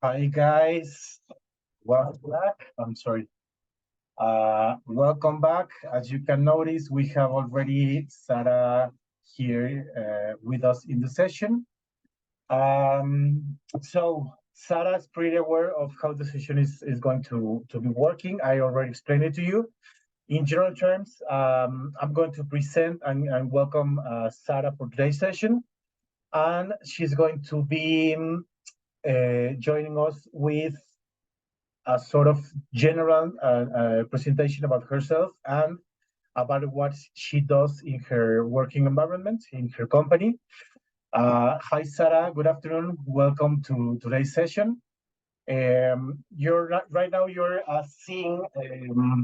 Hi guys, welcome back. I'm sorry. Welcome back. As you can notice, we have already Sara here with us in the session. So Sara is pretty aware of how the session is going to be working. I already explained it to you. In general terms, I'm going to present and welcome Sara for today's session. And she's going to be joining us with a sort of general presentation about herself and about what she does in her working environment, in her company. Hi, Sara. Good afternoon. Welcome to today's session. Right now you're seeing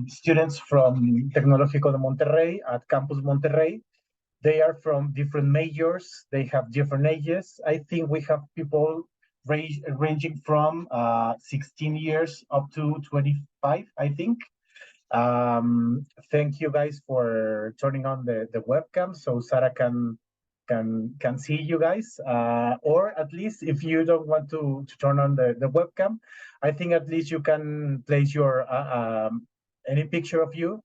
students from Tecnológico de Monterrey at Campus Monterrey. They are from different majors. They have different ages. I think we have people ranging from 16 years up to 25, I think. Thank you guys for turning on the webcam so Sara can see you guys. Or at least if you don't want to turn on the webcam, I think at least you can place your any picture of you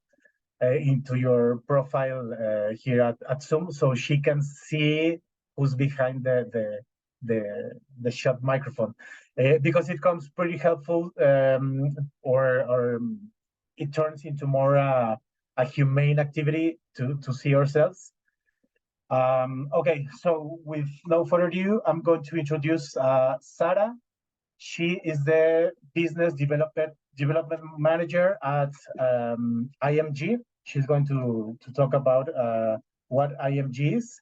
into your profile here at Zoom, so she can see who's behind the shot microphone, because it comes pretty helpful, or it turns into more a humane activity to see ourselves. Okay, so with no further ado, I'm going to introduce Sara. She is the business development manager at IMG. She's going to talk about what IMG is.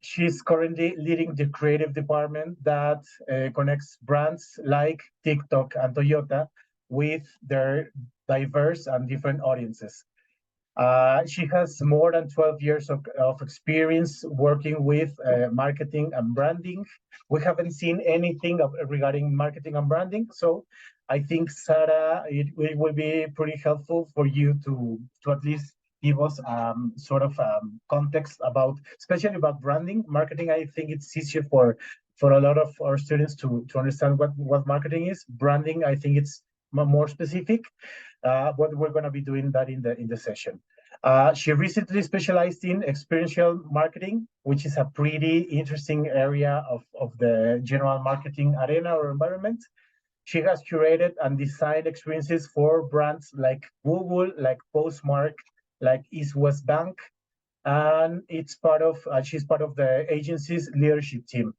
She's currently leading the creative department that connects brands like TikTok and Toyota with their diverse and different audiences. She has more than 12 years of experience working with marketing and branding. We haven't seen anything regarding marketing and branding, so I think, Sara, it will be pretty helpful for you to at least give us sort of context about, especially about branding. Marketing, I think it's easier for a lot of our students to understand what marketing is. Branding, I think it's more specific. But we're going to be doing that in the session. She recently specialized in experiential marketing, which is a pretty interesting area of the general marketing arena or environment. She has curated and designed experiences for brands like Google, like Postmark, like East West Bank, and she's part of the agency's leadership team.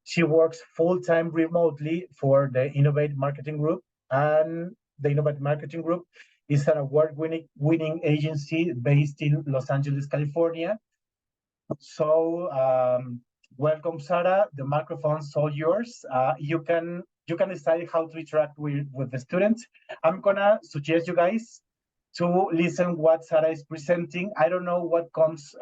She works full-time remotely for the Innovate Marketing Group, and the Innovate Marketing Group is an award-winning agency based in Los Angeles, California. So, welcome, Sara. The microphone's all yours. You can decide how to interact with the students. I'm gonna suggest you guys to listen what Sara is presenting. I don't know what comes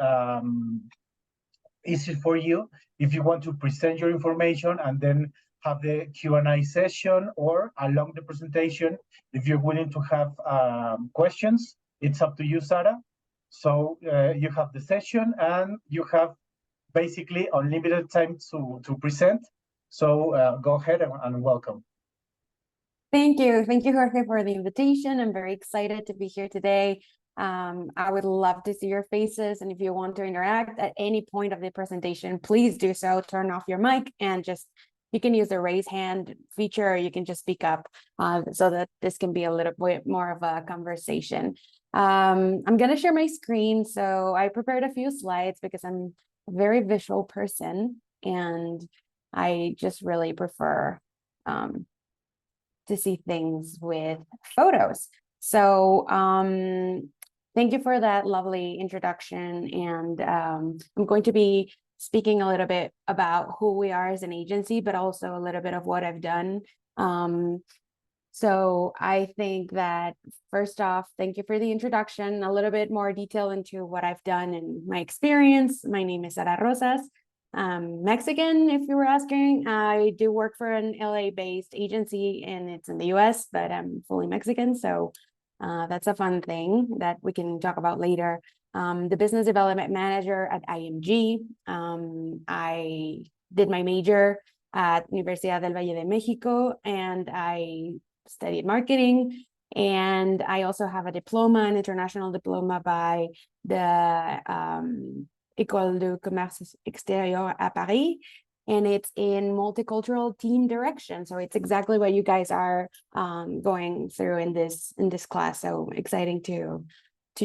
easy for you. If you want to present your information and then have the Q&A session, or along the presentation, if you're willing to have questions, it's up to you, Sara. So you have the session and you have basically unlimited time to present. So go ahead and welcome. Thank you, Jorge, for the invitation. I'm very excited to be here today. I would love to see your faces, and if you want to interact at any point of the presentation, please do so. Turn off your mic and you can use the raise hand feature, or you can just speak up so that this can be a little bit more of a conversation. I'm going to share my screen. So I prepared a few slides because I'm a very visual person, and I just really prefer to see things with photos. So thank you for that lovely introduction. And I'm going to be speaking a little bit about who we are as an agency, but also a little bit of what I've done. So I think that first off, thank you for the introduction, a little bit more detail into what I've done and my experience. My name is Sara Rosas. Mexican, if you were asking. I do work for an LA-based agency, and it's in the US, but I'm fully Mexican, so that's a fun thing that we can talk about later. The business development manager at IMG. I did my major at Universidad del Valle de Mexico, and I studied marketing. And I also have a diploma, an international diploma by the École de Commerce Extérieur à Paris, and it's in multicultural team direction. So it's exactly what you guys are going through in this class. So exciting to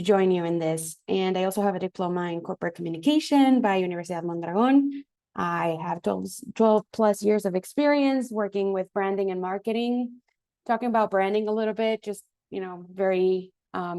join you in this. And I also have a diploma in corporate communication by Universidad Mondragón. I have 12 plus years of experience working with branding and marketing. Talking about branding a little bit, just, very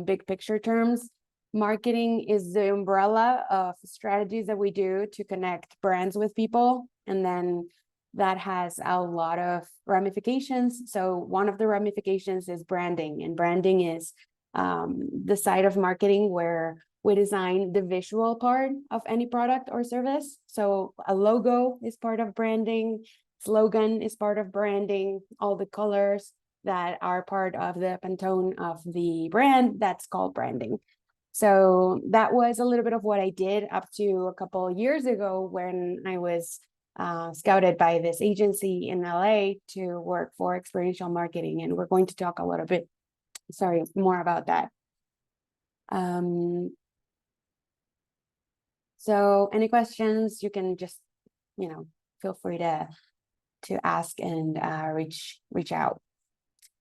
big picture terms. Marketing is the umbrella of strategies that we do to connect brands with people. And then that has a lot of ramifications. So one of the ramifications is branding, and branding is the side of marketing where we design the visual part of any product or service. So a logo is part of branding, slogan is part of branding, all the colors that are part of the Pantone of the brand, that's called branding. So that was a little bit of what I did up to a couple of years ago when I was scouted by this agency in LA to work for experiential marketing. And we're going to talk a little bit, more about that. So any questions, you can just, feel free to ask and reach out.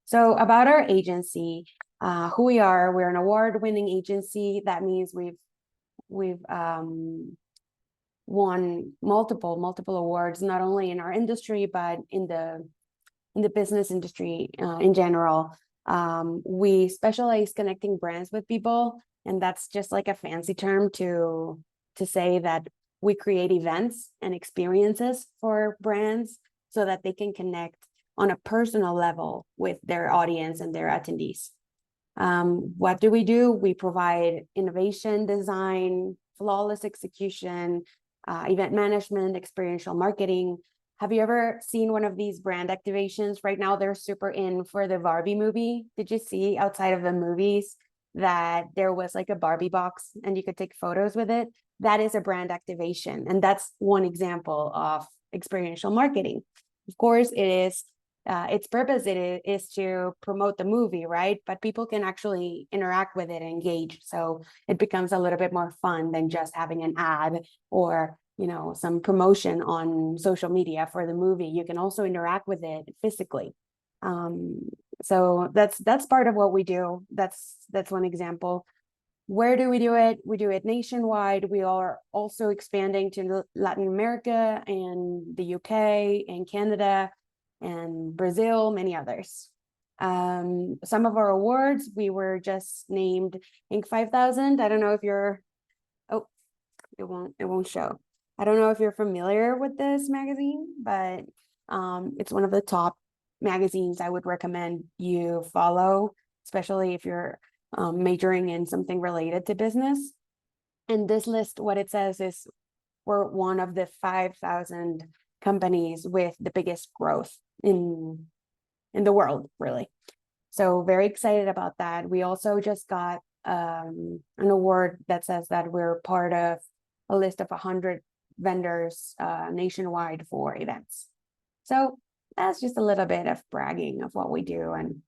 So about our agency, who we are, we're an award-winning agency. That means we've won multiple awards, not only in our industry, but in the business industry in general. We specialize connecting brands with people, and that's just like a fancy term to say that we create events and experiences for brands so that they can connect on a personal level with their audience and their attendees. What do? We provide innovation, design, flawless execution, event management, experiential marketing. Have you ever seen one of these brand activations? Right now, they're super in for the Barbie movie. Did you see outside of the movies that there was like a Barbie box and you could take photos with it? That is a brand activation. And that's one example of experiential marketing. Of course, it is its purpose is to promote the movie, right? But people can actually interact with it and engage. So it becomes a little bit more fun than just having an ad or, some promotion on social media for the movie. You can also interact with it physically. So that's part of what we do. That's one example. Where do we do it? We do it nationwide. We are also expanding to Latin America and the UK and Canada and Brazil, many others. Some of our awards, we were just named Inc. 5000. I don't know if you're, it won't show. I don't know if you're familiar with this magazine, but it's one of the top magazines I would recommend you follow, especially if you're majoring in something related to business. And this list, what it says is we're one of the 5,000 companies with the biggest growth in the world, really. So very excited about that. We also just got an award that says that we're part of a list of 100 vendors nationwide for events. So that's just a little bit of bragging of what we do. And,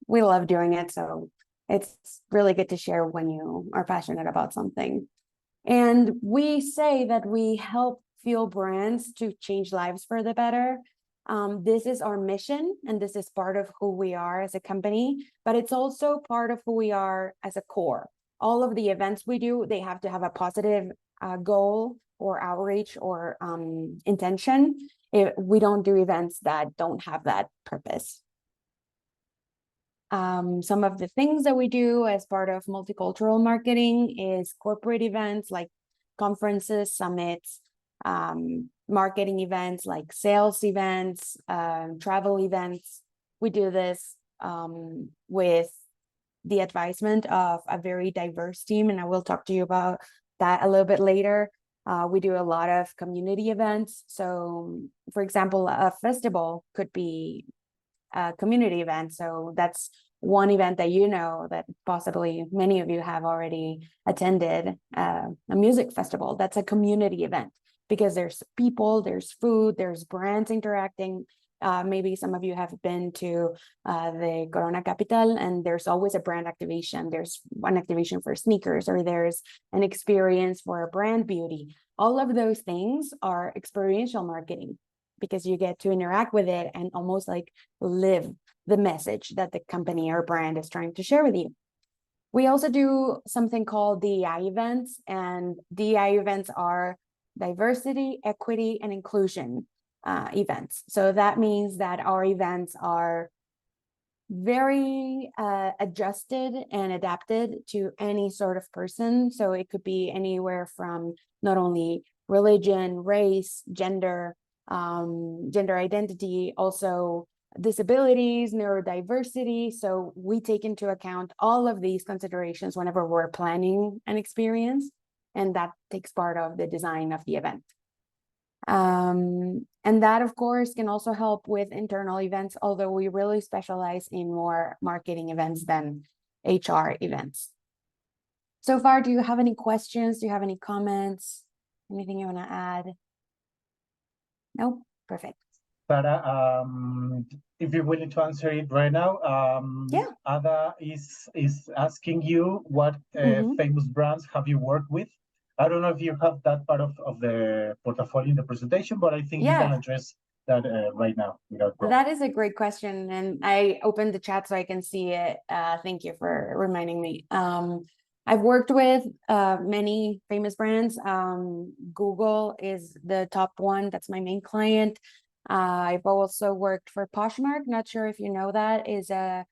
we love doing it. So it's really good to share when you are passionate about something. And we say that we help fuel brands to change lives for the better. This is our mission, and this is part of who we are as a company, but it's also part of who we are as a core. All of the events we do, they have to have a positive goal or outreach or intention. We don't do events that don't have that purpose. Some of the things that we do as part of multicultural marketing is corporate events like conferences, summits, marketing events like sales events, travel events. We do this with the advisement of a very diverse team, and I will talk to you about that a little bit later. We do a lot of community events. So, for example, a festival could be a community event. So that's one event that that possibly many of you have already attended, a music festival. That's a community event. because there's people, there's food, there's brands interacting. Maybe some of you have been to the Corona Capital, and there's always a brand activation. There's one activation for sneakers, or there's an experience for brand beauty. All of those things are experiential marketing, because you get to interact with it and almost like live the message that the company or brand is trying to share with you. We also do something called DEI events, and DEI events are diversity, equity, and inclusion events. So that means that our events are very adjusted and adapted to any sort of person. So it could be anywhere from not only religion, race, gender, gender identity, also disabilities, neurodiversity. So we take into account all of these considerations whenever we're planning an experience, and that takes part of the design of the event. And that, of course, can also help with internal events, although we really specialize in more marketing events than HR events. So far, do you have any questions? Do you have any comments? Anything you want to add? No? Perfect. Sara, if you're willing to answer it right now, Yeah. Ada is asking you what famous brands have you worked with? I don't know if you have that part of the portfolio in the presentation, but I think you can address that right now without problem. That is a great question, and I opened the chat so I can see it. Thank you for reminding me. I've worked with many famous brands. Google is the top one. That's my main client. I've also worked for Poshmark. Not sure if you know that, is a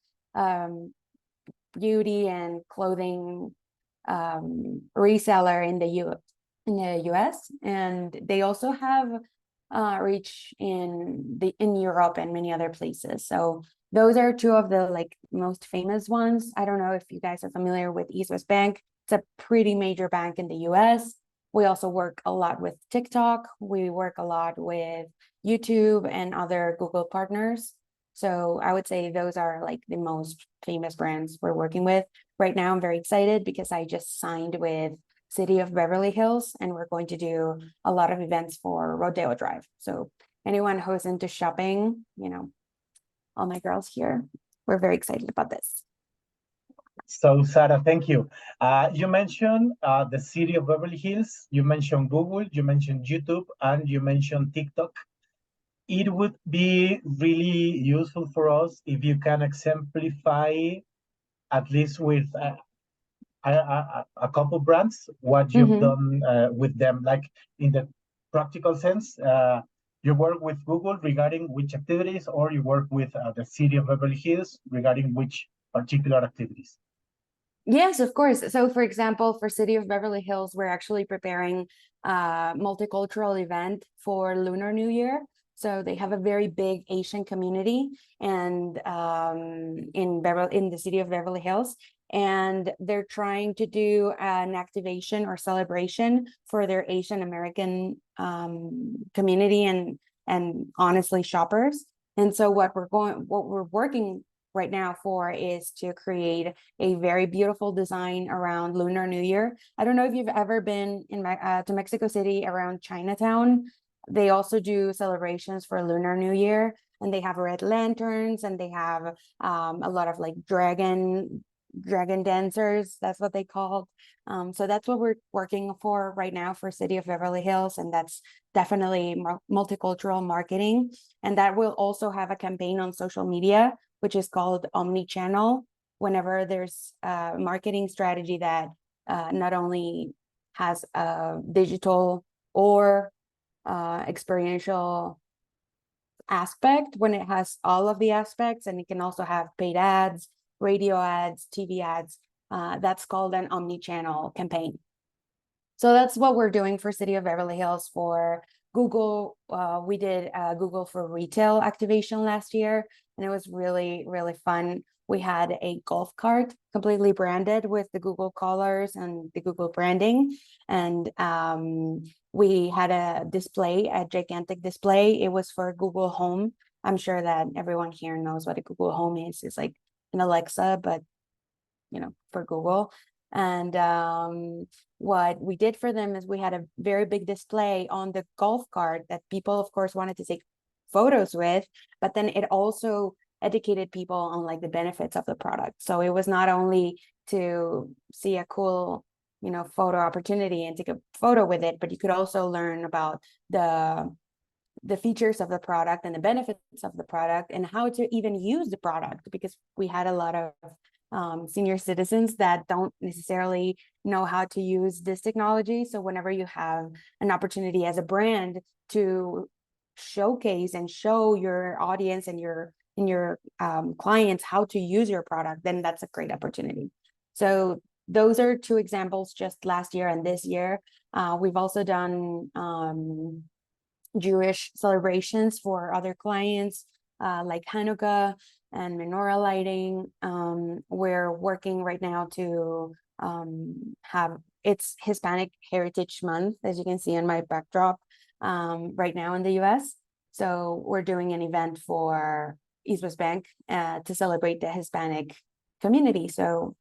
beauty and clothing reseller in the US, and they also have reach in Europe and many other places. So those are two of the most famous ones. I don't know if you guys are familiar with East West Bank. It's a pretty major bank in the US. We also work a lot with TikTok. We work a lot with YouTube and other Google partners. So I would say those are the most famous brands we're working with. Right now, I'm very excited because I just signed with City of Beverly Hills, and we're going to do a lot of events for Rodeo Drive. So anyone who's into shopping, all my girls here, we're very excited about this. So Sara, thank you. You mentioned the City of Beverly Hills, you mentioned Google, you mentioned YouTube, and you mentioned TikTok. It would be really useful for us if you can exemplify, at least with a couple brands, what you've done with them, like in the practical sense. You work with Google regarding which activities, or you work with the City of Beverly Hills regarding which particular activities? Yes, of course. So for example, for City of Beverly Hills, we're actually preparing a multicultural event for Lunar New Year. So they have a very big Asian community and in the City of Beverly Hills, and they're trying to do an activation or celebration for their Asian American community and honestly shoppers. And so what we're working right now for is to create a very beautiful design around Lunar New Year. I don't know if you've ever been to Mexico City around Chinatown. They also do celebrations for Lunar New Year, and they have red lanterns, and they have a lot of dragon dancers. That's what they call. So that's what we're working for right now for City of Beverly Hills, and that's definitely multicultural marketing. And that will also have a campaign on social media, which is called omni-channel. Whenever there's a marketing strategy that not only has a digital or experiential aspect, when it has all of the aspects, and it can also have paid ads, radio ads, TV ads, that's called an omni-channel campaign. So that's what we're doing for City of Beverly Hills. For Google, we did Google for Retail activation last year, and it was really, really fun. We had a golf cart completely branded with the Google colors and the Google branding. And we had a gigantic display. It was for Google Home. I'm sure that everyone here knows what a Google Home is. It's like an Alexa, but for Google. And what we did for them is we had a very big display on the golf cart that people, of course, wanted to take photos with, but then it also educated people on like the benefits of the product. So it was not only to see a cool, you know, photo opportunity and take a photo with it, but you could also learn about the features of the product and the benefits of the product and how to even use the product, because we had a lot of senior citizens that don't necessarily know how to use this technology. So whenever you have an opportunity as a brand to showcase and show your audience and your clients how to use your product, then that's a great opportunity. So those are two examples just last year and this year. We've also done Jewish celebrations for other clients, like Hanukkah and menorah lighting. We're working right now to have it's Hispanic Heritage Month, as you can see in my backdrop, right now in the US. So we're doing an event for East West Bank to celebrate the Hispanic community. So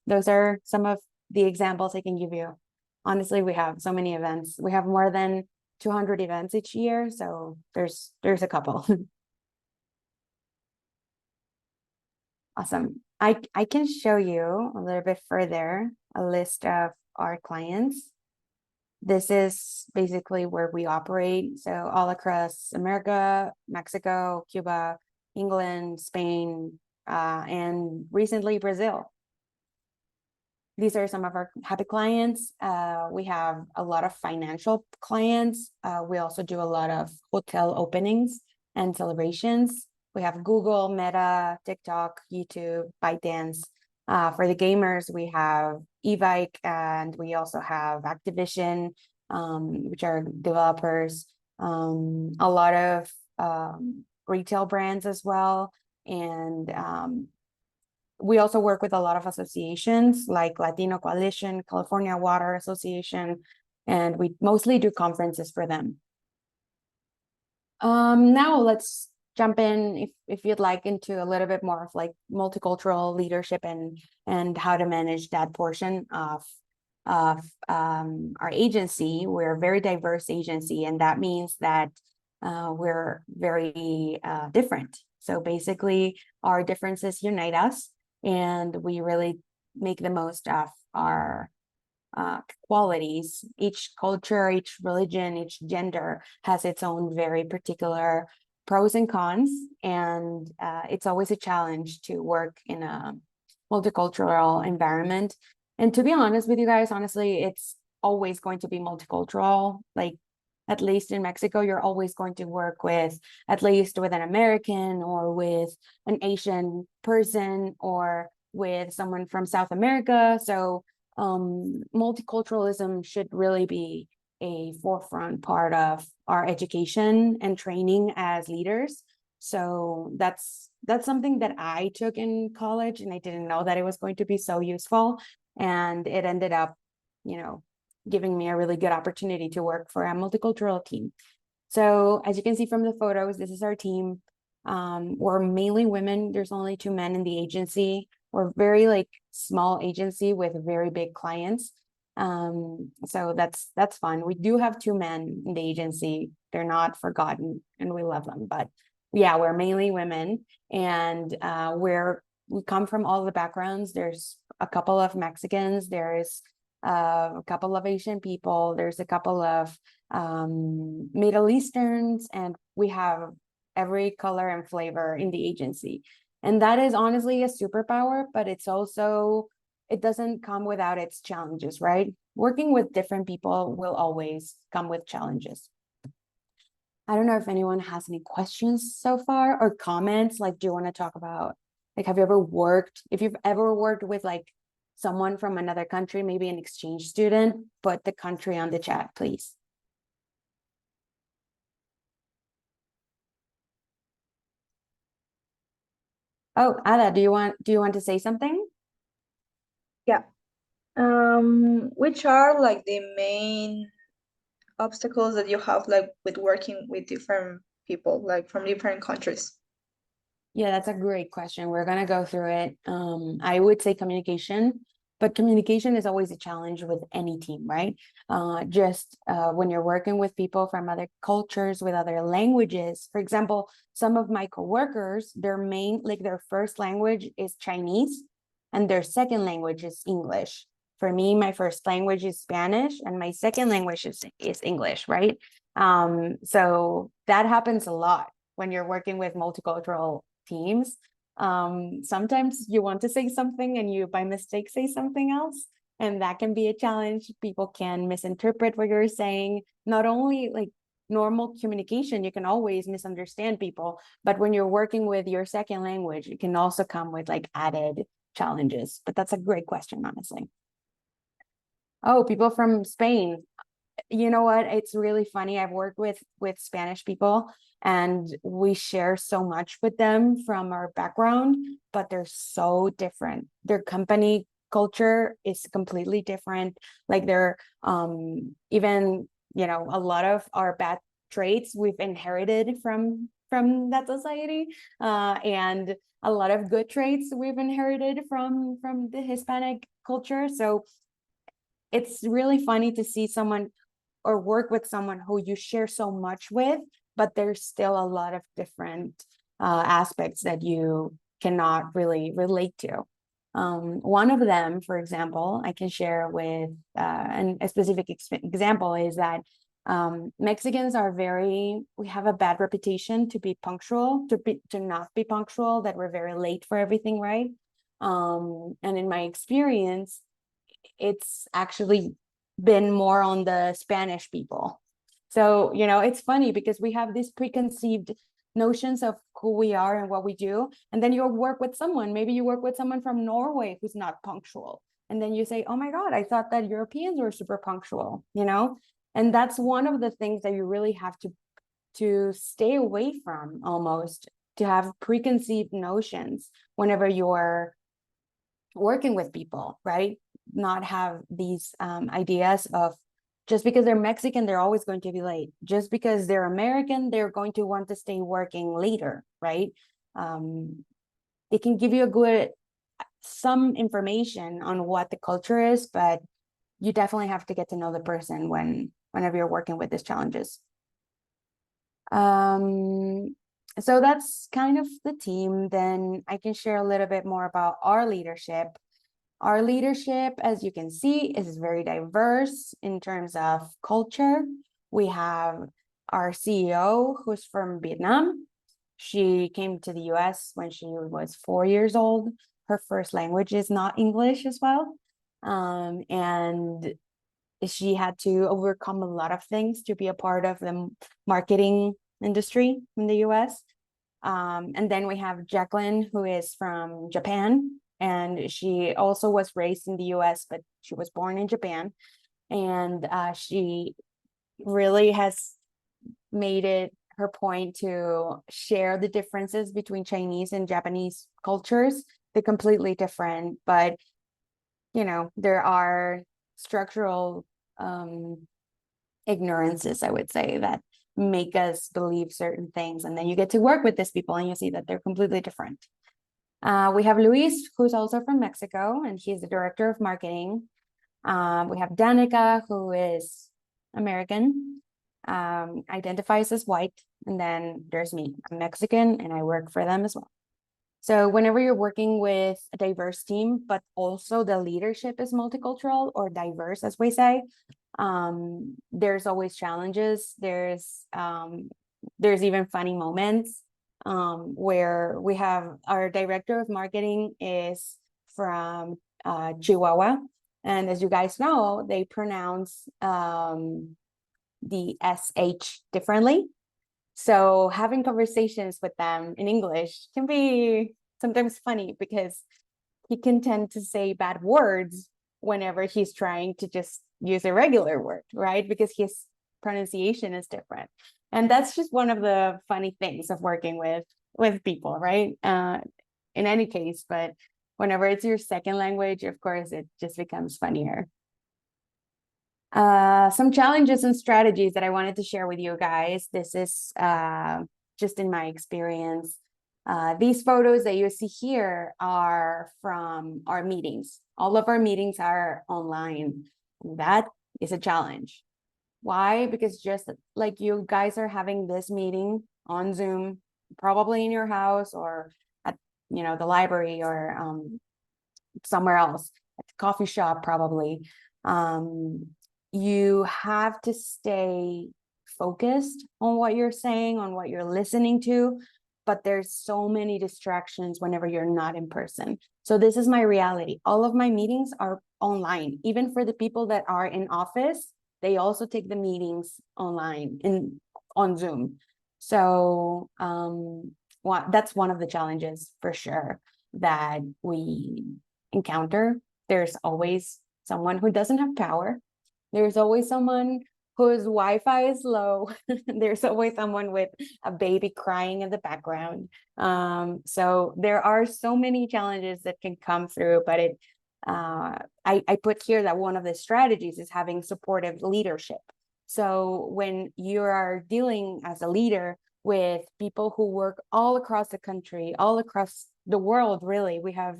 those are some of the examples I can give you. Honestly, we have so many events. We have more than 200 events each year, so there's a couple. Awesome. I can show you a little bit further a list of our clients. This is basically where we operate. So all across America, Mexico, Cuba, England, Spain, and recently Brazil. These are some of our happy clients. We have a lot of financial clients. We also do a lot of hotel openings and celebrations. We have Google, Meta, TikTok, YouTube, ByteDance. For the gamers, we have Evike, and we also have Activision, which are developers. A lot of retail brands as well. And we also work with a lot of associations like Latino Coalition, California Water Association, and we mostly do conferences for them. Now let's jump in, if you'd like, into a little bit more of like multicultural leadership and how to manage that portion of our agency. We're a very diverse agency, and that means that we're very different. So basically, our differences unite us, and we really make the most of our qualities. Each culture, each religion, each gender has its own very particular pros and cons, and it's always a challenge to work in a multicultural environment. And to be honest with you guys, honestly, it's always going to be multicultural. Like, at least in Mexico, you're always going to work with at least with an American or with an Asian person or with someone from South America. So multiculturalism should really be a forefront part of our education and training as leaders. So that's something that I took in college, and I didn't know that it was going to be so useful. And it ended up, you know, giving me a really good opportunity to work for a multicultural team. So as you can see from the photos, this is our team. We're mainly women. There's only 2 men in the agency. We're very like small agency with very big clients. So that's fun. We do have 2 men in the agency. They're not forgotten, and we love them. But yeah, we're mainly women, and we come from all the backgrounds. There's a couple of Mexicans. There's a couple of Asian people. There's a couple of Middle Easterns, and we have every color and flavor in the agency. And that is honestly a superpower, but it's also, it doesn't come without its challenges, right? Working with different people will always come with challenges. I don't know if anyone has any questions so far or comments. Like, do you want to talk about, like, if you've ever worked with like someone from another country, maybe an exchange student, put the country on the chat, please. Oh, Ada, do you want to say something? Yeah. Which are like the main obstacles that you have like with working with different people, like from different countries? Yeah, that's a great question. We're gonna go through it. I would say communication. but communication is always a challenge with any team, right? When you're working with people from other cultures, with other languages. For example, some of my coworkers, their first language is Chinese, and their second language is English. For me, my first language is Spanish, and my second language is English, right? So that happens a lot when you're working with multicultural teams. Sometimes you want to say something and you by mistake say something else, and that can be a challenge. People can misinterpret what you're saying. Not only like normal communication, you can always misunderstand people, but when you're working with your second language, it can also come with like added challenges. But that's a great question, honestly. Oh, people from Spain. You know what? It's really funny. I've worked with Spanish people, and we share so much with them from our background, but they're so different. Their company culture is completely different. Like they're even, you know, a lot of our bad traits we've inherited from that society, and a lot of good traits we've inherited from the Hispanic culture. So it's really funny to see someone or work with someone who you share so much with, but there's still a lot of different aspects that you cannot really relate to. One of them, for example, I can share with, and a specific example is that Mexicans are we have a bad reputation to be punctual, to not be punctual, that we're very late for everything, right? And in my experience, it's actually been more on the Spanish people. So, you know, it's funny because we have these preconceived notions of who we are and what we do. And then you work with someone, maybe you work with someone from Norway who's not punctual. And then you say, oh my God, I thought that Europeans were super punctual, you know? And that's one of the things that you really have to stay away from, almost, to have preconceived notions whenever you're working with people, right? Not have these ideas of just because they're Mexican, they're always going to be late. Just because they're American, they're going to want to stay working later, right? It can give you some information on what the culture is, but you definitely have to get to know the person whenever you're working with these challenges. So that's kind of the team. Then I can share a little bit more about our leadership. Our leadership, as you can see, is very diverse in terms of culture. We have our CEO, who's from Vietnam. She came to the US when she was 4 years old. Her first language is not English as well. And she had to overcome a lot of things to be a part of the marketing industry in the US. And then we have Jacqueline, who is from Japan. And she also was raised in the US, but she was born in Japan. And she really has made it her point to share the differences between Chinese and Japanese cultures. They're completely different, but, you know, there are structural ignorances, I would say, that make us believe certain things. And then you get to work with these people and you see that they're completely different. We have Luis, who's also from Mexico, and he's the director of marketing. We have Danica, who is American, identifies as white. And then there's me, I'm Mexican, and I work for them as well. So whenever you're working with a diverse team, but also the leadership is multicultural or diverse, as we say, there's always challenges. There's even funny moments. Where we have our director of marketing is from Chihuahua. And as you guys know, they pronounce the SH differently. So having conversations with them in English can be sometimes funny because he can tend to say bad words whenever he's trying to just use a regular word, right? Because his pronunciation is different. And that's just one of the funny things of working with people, right? In any case, but whenever it's your second language, of course, it just becomes funnier. Some challenges and strategies that I wanted to share with you guys. This is just in my experience. These photos that you see here are from our meetings. All of our meetings are online. That is a challenge. Why? Because just like you guys are having this meeting on Zoom, probably in your house or at, you know, the library or somewhere else, at the coffee shop, probably. You have to stay focused on what you're saying, on what you're listening to, but there's so many distractions whenever you're not in person. So this is my reality. All of my meetings are online. Even for the people that are in office, they also take the meetings online on Zoom. So that's one of the challenges for sure that we encounter. There's always someone who doesn't have power. There's always someone whose Wi-Fi is low. There's always someone with a baby crying in the background. So there are so many challenges that can come through, but I put here that one of the strategies is having supportive leadership. So when you are dealing as a leader with people who work all across the country, all across the world, really, we have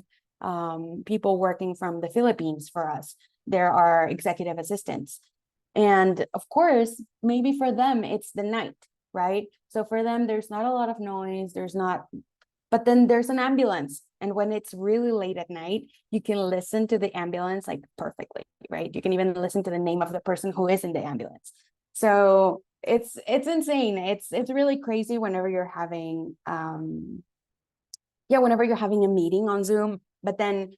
people working from the Philippines for us. There are executive assistants. And of course, maybe for them, it's the night, right? So for them, there's not a lot of noise, but then there's an ambulance. And when it's really late at night, you can listen to the ambulance like perfectly, right? You can even listen to the name of the person who is in the ambulance. So it's insane. It's really crazy whenever you're having, whenever you're having a meeting on Zoom, but then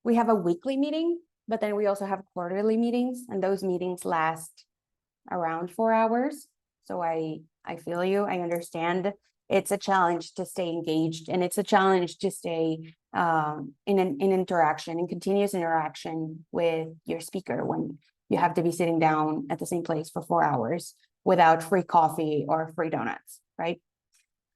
we have a weekly meeting, but then we also have quarterly meetings, and those meetings last around 4 hours. So I feel you. I understand. It's a challenge to stay engaged, and it's a challenge to stay in interaction, in continuous interaction with your speaker when you have to be sitting down at the same place for 4 hours without free coffee or free donuts, right?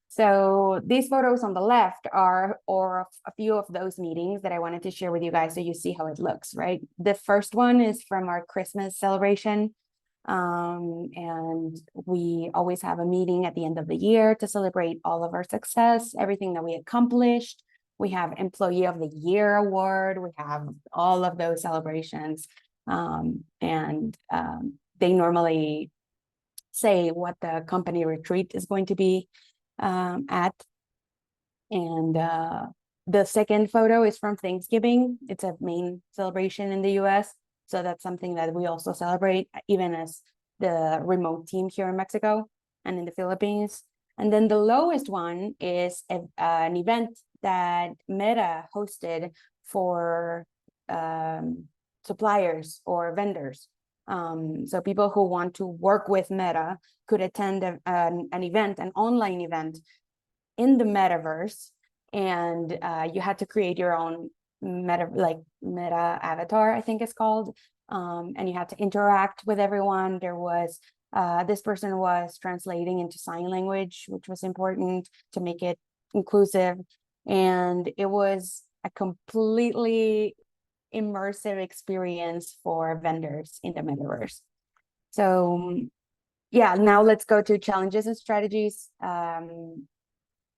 So these photos on the left are a few of those meetings that I wanted to share with you guys so you see how it looks, right? The first one is from our Christmas celebration. And we always have a meeting at the end of the year to celebrate all of our success, everything that we accomplished. We have Employee of the Year award. We have all of those celebrations. They normally say what the company retreat is going to be at. And the second photo is from Thanksgiving. It's a main celebration in the US. So that's something that we also celebrate, even as the remote team here in Mexico and in the Philippines. And then the lowest one is an event that Meta hosted for suppliers or vendors. So people who want to work with Meta could attend an event, an online event in the metaverse, and you had to create your own meta avatar, I think it's called, and you had to interact with everyone. There was this person was translating into sign language, which was important to make it inclusive, and it was a completely immersive experience for vendors in the metaverse. So yeah, now let's go to challenges and strategies.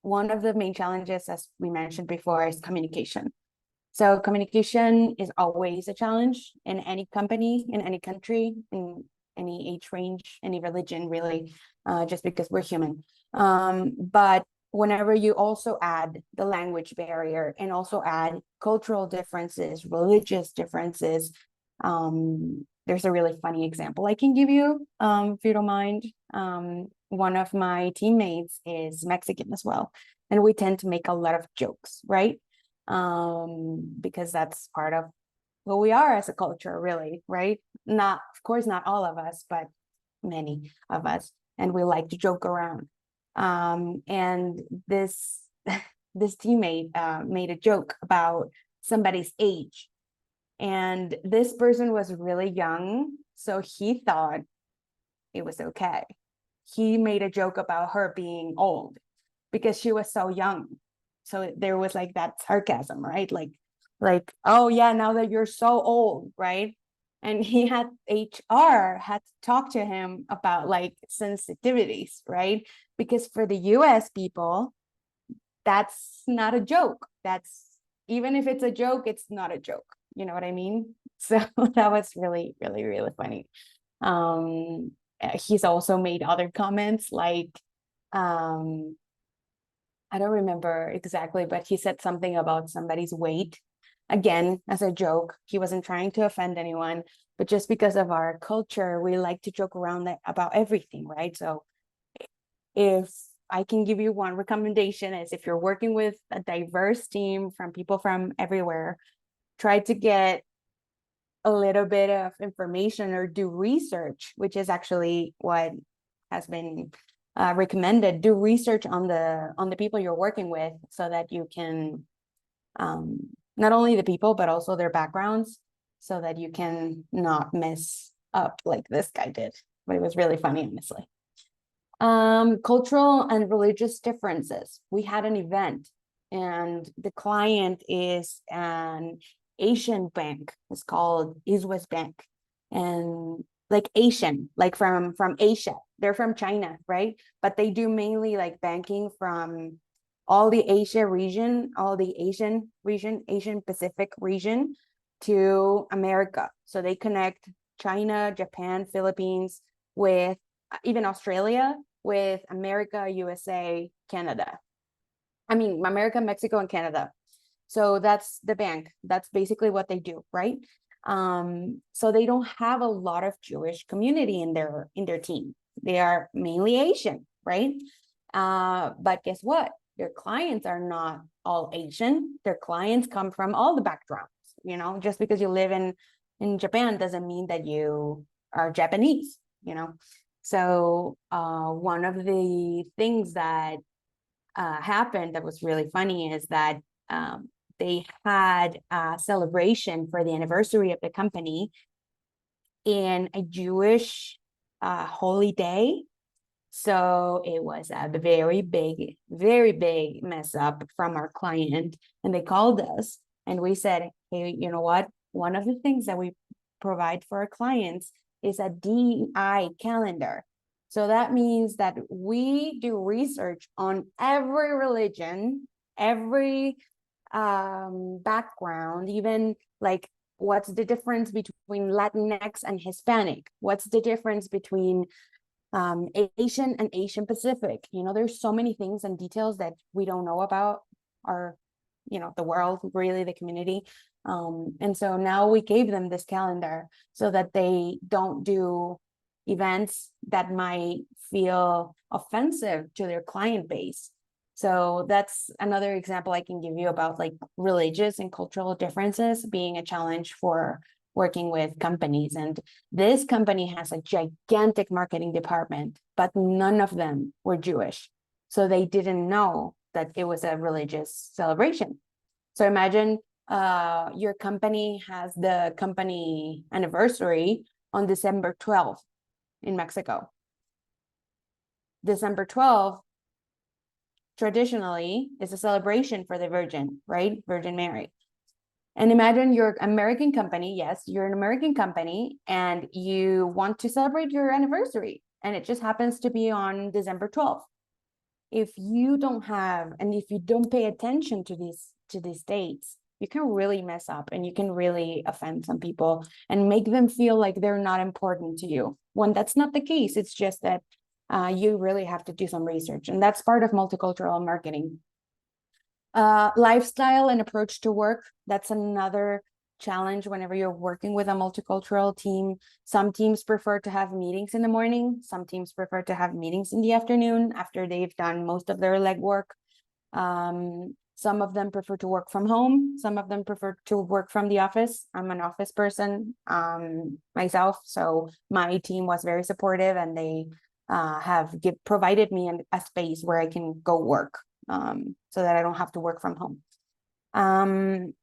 One of the main challenges, as we mentioned before, is communication. So communication is always a challenge in any company, in any country, in any age range, any religion, really, just because we're human. But whenever you also add the language barrier and also add cultural differences, religious differences, there's a really funny example I can give you, if you don't mind. One of my teammates is Mexican as well, and we tend to make a lot of jokes, right? Because that's part of who we are as a culture, really, right? Not, of course, not all of us, but many of us, and we like to joke around. And this teammate made a joke about somebody's age, and this person was really young, so he thought it was okay. He made a joke about her being old because she was so young. So there was like that sarcasm, right? Like, oh yeah, now that you're so old, right? And he had HR had to talk to him about like sensitivities, right? Because for the US people, that's not a joke. That's, even if it's a joke, it's not a joke. You know what I mean? So that was really, really, really funny. He's also made other comments like, I don't remember exactly, but he said something about somebody's weight. Again, as a joke. He wasn't trying to offend anyone, but just because of our culture, we like to joke around about everything, right? So if I can give you one recommendation, is if you're working with a diverse team from people from everywhere, try to get a little bit of information or do research, which is actually what has been recommended. Do research on the people you're working with, so that you can not only the people but also their backgrounds, so that you can not mess up like this guy did. But it was really funny, honestly. Cultural and religious differences. We had an event, and the client is an Asian bank. It's called East West Bank, and like Asian, like from Asia. They're from China, right? But they do mainly like banking from all the Asia region, all the Asian region, Asian Pacific region to America. So they connect China, Japan, Philippines with even Australia, with America, USA, Canada. I mean, America, Mexico, and Canada. So that's the bank. That's basically what they do, right? So they don't have a lot of Jewish community in their team. They are mainly Asian, right? But guess what? Their clients are not all Asian. Their clients come from all the backgrounds. You know, just because you live in Japan doesn't mean that you are Japanese, you know. So one of the things that happened that was really funny is that they had a celebration for the anniversary of the company in a Jewish holy day. So it was a very big mess up from our client. And they called us and we said, hey, you know what? One of the things that we provide for our clients is a DI calendar. So that means that we do research on every religion, every background, even like what's the difference between Latinx and Hispanic? What's the difference between Asian and Asian Pacific? You know, there's so many things and details that we don't know about our, you know, the world, really, the community. And so now we gave them this calendar so that they don't do events that might feel offensive to their client base. So that's another example I can give you about like religious and cultural differences being a challenge for working with companies. And this company has a gigantic marketing department, but none of them were Jewish. So they didn't know that it was a religious celebration. So imagine your company has the company anniversary on December 12th in Mexico. December 12th traditionally is a celebration for the Virgin, right? Virgin Mary. And imagine you're an American company. Yes, you're an American company and you want to celebrate your anniversary. And it just happens to be on December 12th. If you don't have, and if you don't pay attention to these dates, you can really mess up and you can really offend some people and make them feel like they're not important to you. When that's not the case, it's just that you really have to do some research. And that's part of multicultural marketing. Lifestyle and approach to work. That's another challenge whenever you're working with a multicultural team. Some teams prefer to have meetings in the morning. Some teams prefer to have meetings in the afternoon after they've done most of their legwork. Some of them prefer to work from home. Some of them prefer to work from the office. I'm an office person myself, so my team was very supportive and they have provided me a space where I can go work so that I don't have to work from home.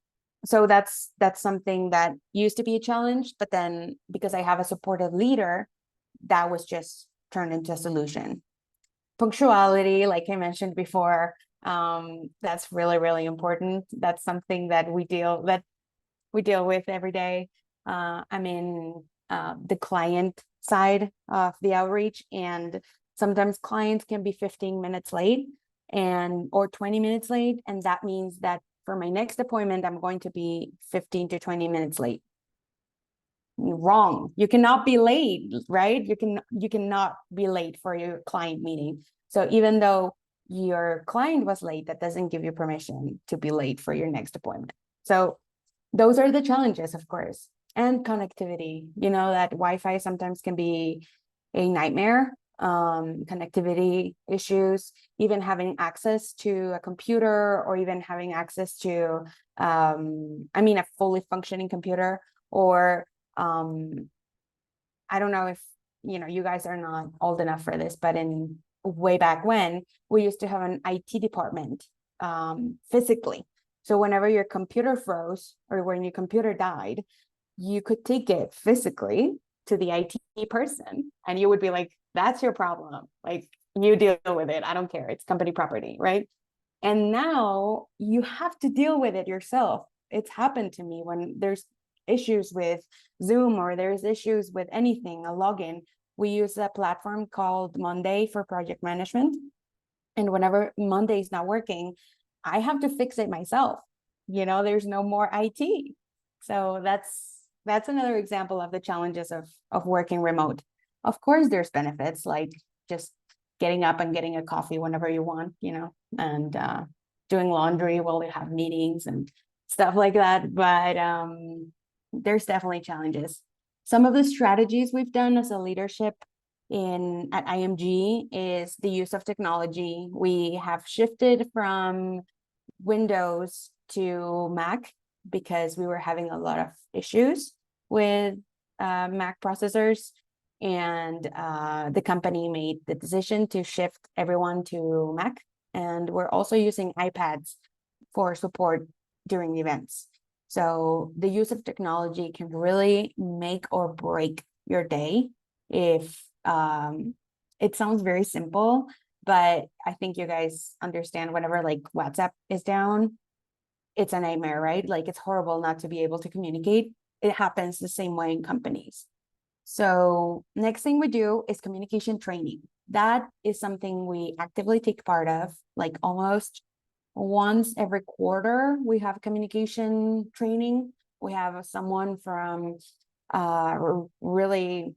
So that's something that used to be a challenge, but then because I have a supportive leader, that was just turned into a solution. Punctuality, like I mentioned before, that's really, really important. That's something that we deal with every day. I'm in the client side of the outreach, and sometimes clients can be 15 minutes late. or 20 minutes late, and that means that for my next appointment, I'm going to be 15 to 20 minutes late. Wrong. You cannot be late, right? You cannot be late for your client meeting. So even though your client was late, that doesn't give you permission to be late for your next appointment. So those are the challenges, of course. And connectivity, that Wi-Fi sometimes can be a nightmare. Connectivity issues, even having access to a computer, or even having access to a fully functioning computer, or I don't know if you guys are not old enough for this, but in way back when, we used to have an IT department physically. So whenever your computer froze or when your computer died, you could take it physically to the IT person, and you would be like, that's your problem. Like, you deal with it. I don't care. It's company property, right? And now you have to deal with it yourself. It's happened to me when there's issues with Zoom, or there's issues with anything, a login. We use a platform called Monday for project management. And whenever Monday is not working, I have to fix it myself. There's no more IT. So that's another example of the challenges of working remote. Of course, there's benefits, like just getting up and getting a coffee whenever you want, and doing laundry while you have meetings and stuff like that. But there's definitely challenges. Some of the strategies we've done as a leadership at IMG is the use of technology. We have shifted from Windows to Mac because we were having a lot of issues with Mac processors, and the company made the decision to shift everyone to Mac. And we're also using iPads for support during events. So the use of technology can really make or break your day. If it sounds very simple, but I think you guys understand, whenever like WhatsApp is down, it's a nightmare, right? Like, it's horrible not to be able to communicate. It happens the same way in companies. So next thing we do is communication training. That is something we actively take part of, like almost once every quarter. We have communication training. We have someone from really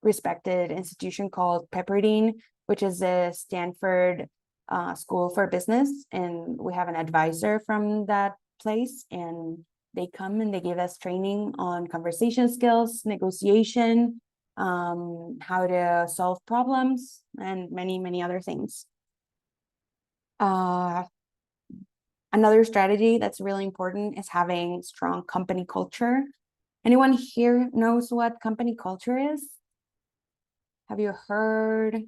respected institution called Pepperdine, which is a Stanford school for business, and we have an advisor from that place, and they come and they give us training on conversation skills, negotiation, how to solve problems, and many other things. Another strategy that's really important is having strong company culture. Anyone here knows what company culture is? Have you heard?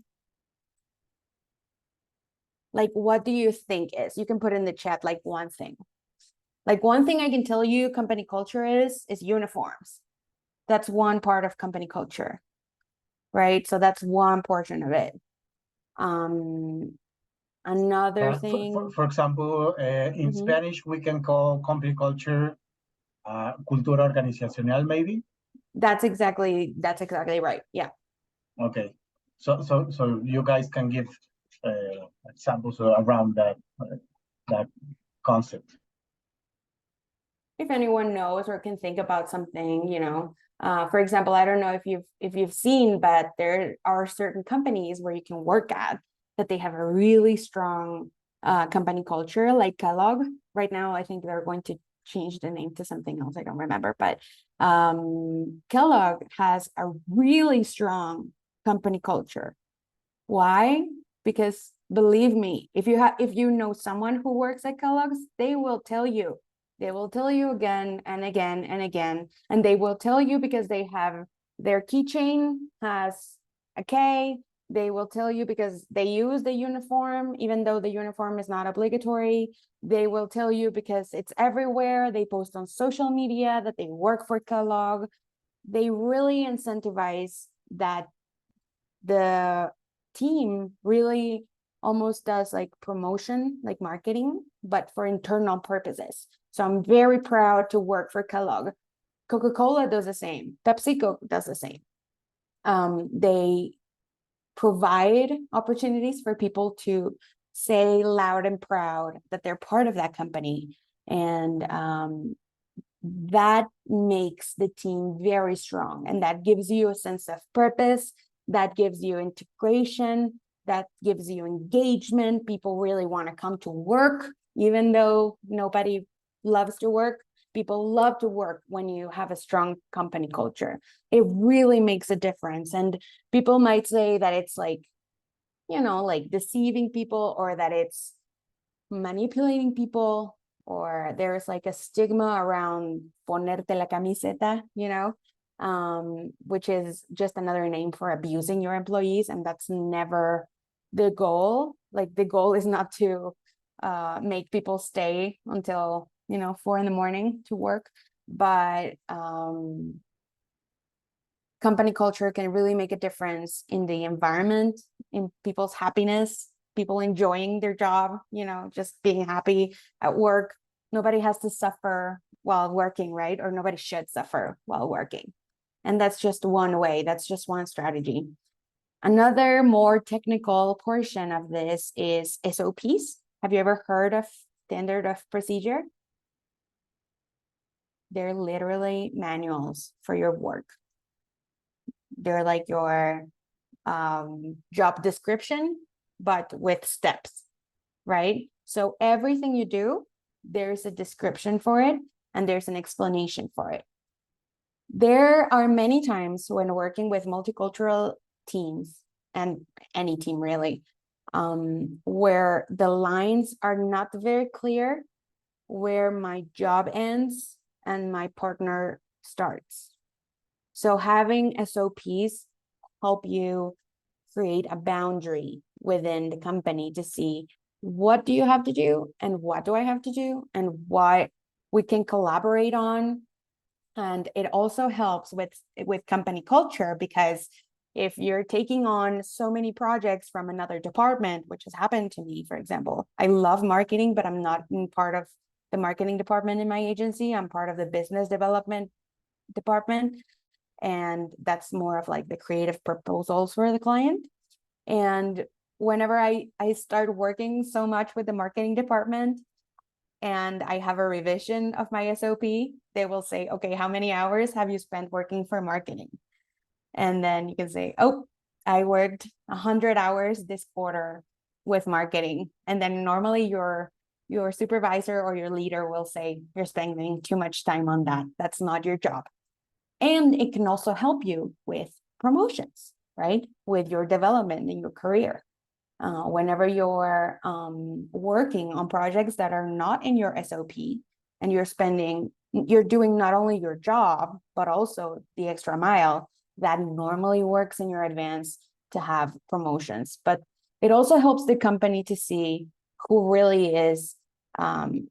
Like, what do you think is? You can put in the chat like one thing. Like, one thing I can tell you company culture is uniforms. That's one part of company culture, right? So that's one portion of it. Another thing. For example, in Spanish, we can call company culture cultura organizacional, maybe. That's exactly right. Yeah. Okay. So you guys can give examples around that concept. If anyone knows or can think about something, for example, I don't know if you've seen, but there are certain companies where you can work at that they have a really strong company culture, like Kellogg. Right now, I think they're going to change the name to something else. I don't remember, but Kellogg has a really strong company culture. Why? Because believe me, if you know someone who works at Kellogg's, they will tell you. They will tell you again and again and again, and they will tell you because they have their keychain has a K. They will tell you because they use the uniform, even though the uniform is not obligatory. They will tell you because it's everywhere. They post on social media that they work for Kellogg. They really incentivize that. The team really almost does like promotion, like marketing, but for internal purposes. So I'm very proud to work for Kellogg. Coca-Cola does the same. PepsiCo does the same. They provide opportunities for people to say loud and proud that they're part of that company. And that makes the team very strong. And that gives you a sense of purpose, that gives you integration, that gives you engagement. People really want to come to work, even though nobody loves to work. People love to work when you have a strong company culture. It really makes a difference. And people might say that it's like, you know, like deceiving people, or that it's manipulating people, or there's like a stigma around ponerte la camiseta, you know, which is just another name for abusing your employees. And that's never the goal. Like the goal is not to make people stay until, you know, 4 a.m. to work, but company culture can really make a difference in the environment, in people's happiness, people enjoying their job, you know, just being happy at work. Nobody has to suffer while working, right? Or nobody should suffer while working. And that's just one way, that's just one strategy. Another more technical portion of this is SOPs. Have you ever heard of standard of procedure? They're literally manuals for your work. They're like your job description, but with steps, right? So everything you do, there's a description for it, and there's an explanation for it. There are many times when working with multicultural teams, and any team really, where the lines are not very clear, where my job ends and my partner starts. So having SOPs help you create a boundary within the company to see what do you have to do and what do I have to do and what we can collaborate on. And it also helps with company culture, because if you're taking on so many projects from another department, which has happened to me, for example, I love marketing, but I'm not in part of the marketing department in my agency. I'm part of the business development department. And that's more of like the creative proposals for the client. And whenever I start working so much with the marketing department and I have a revision of my SOP, they will say, okay, how many hours have you spent working for marketing? And then you can say, oh, I worked 100 hours this quarter with marketing. And then normally your supervisor or your leader will say, you're spending too much time on that. That's not your job. And it can also help you with promotions, right? With your development in your career. Whenever you're working on projects that are not in your SOP, and you're doing not only your job, but also the extra mile, that normally works in your advance to have promotions. But it also helps the company to see who really is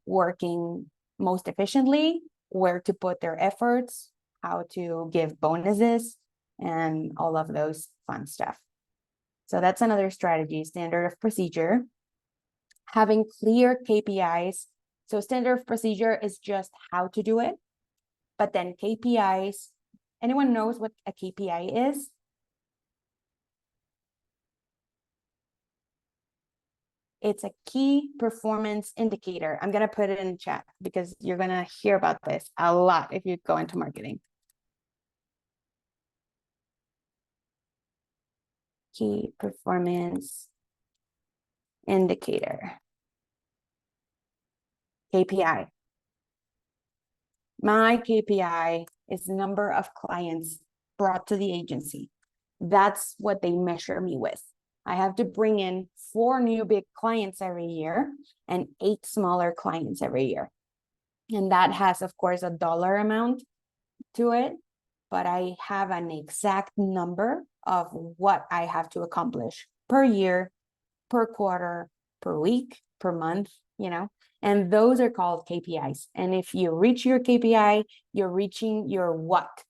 working most efficiently, where to put their efforts, how to give bonuses, and all of those fun stuff. So that's another strategy, standard of procedure. Having clear KPIs. So standard of procedure is just how to do it, but then KPIs, anyone knows what a KPI is? It's a key performance indicator. I'm going to put it in the chat because you're going to hear about this a lot if you go into marketing. Key performance indicator. KPI. My KPI is the number of clients brought to the agency. That's what they measure me with. I have to bring in 4 new big clients every year and 8 smaller clients every year. And that has, of course, a dollar amount to it, but I have an exact number of what I have to accomplish per year, per quarter, per week, per month, you know, and those are called KPIs. And if you reach your KPI, you're reaching your what.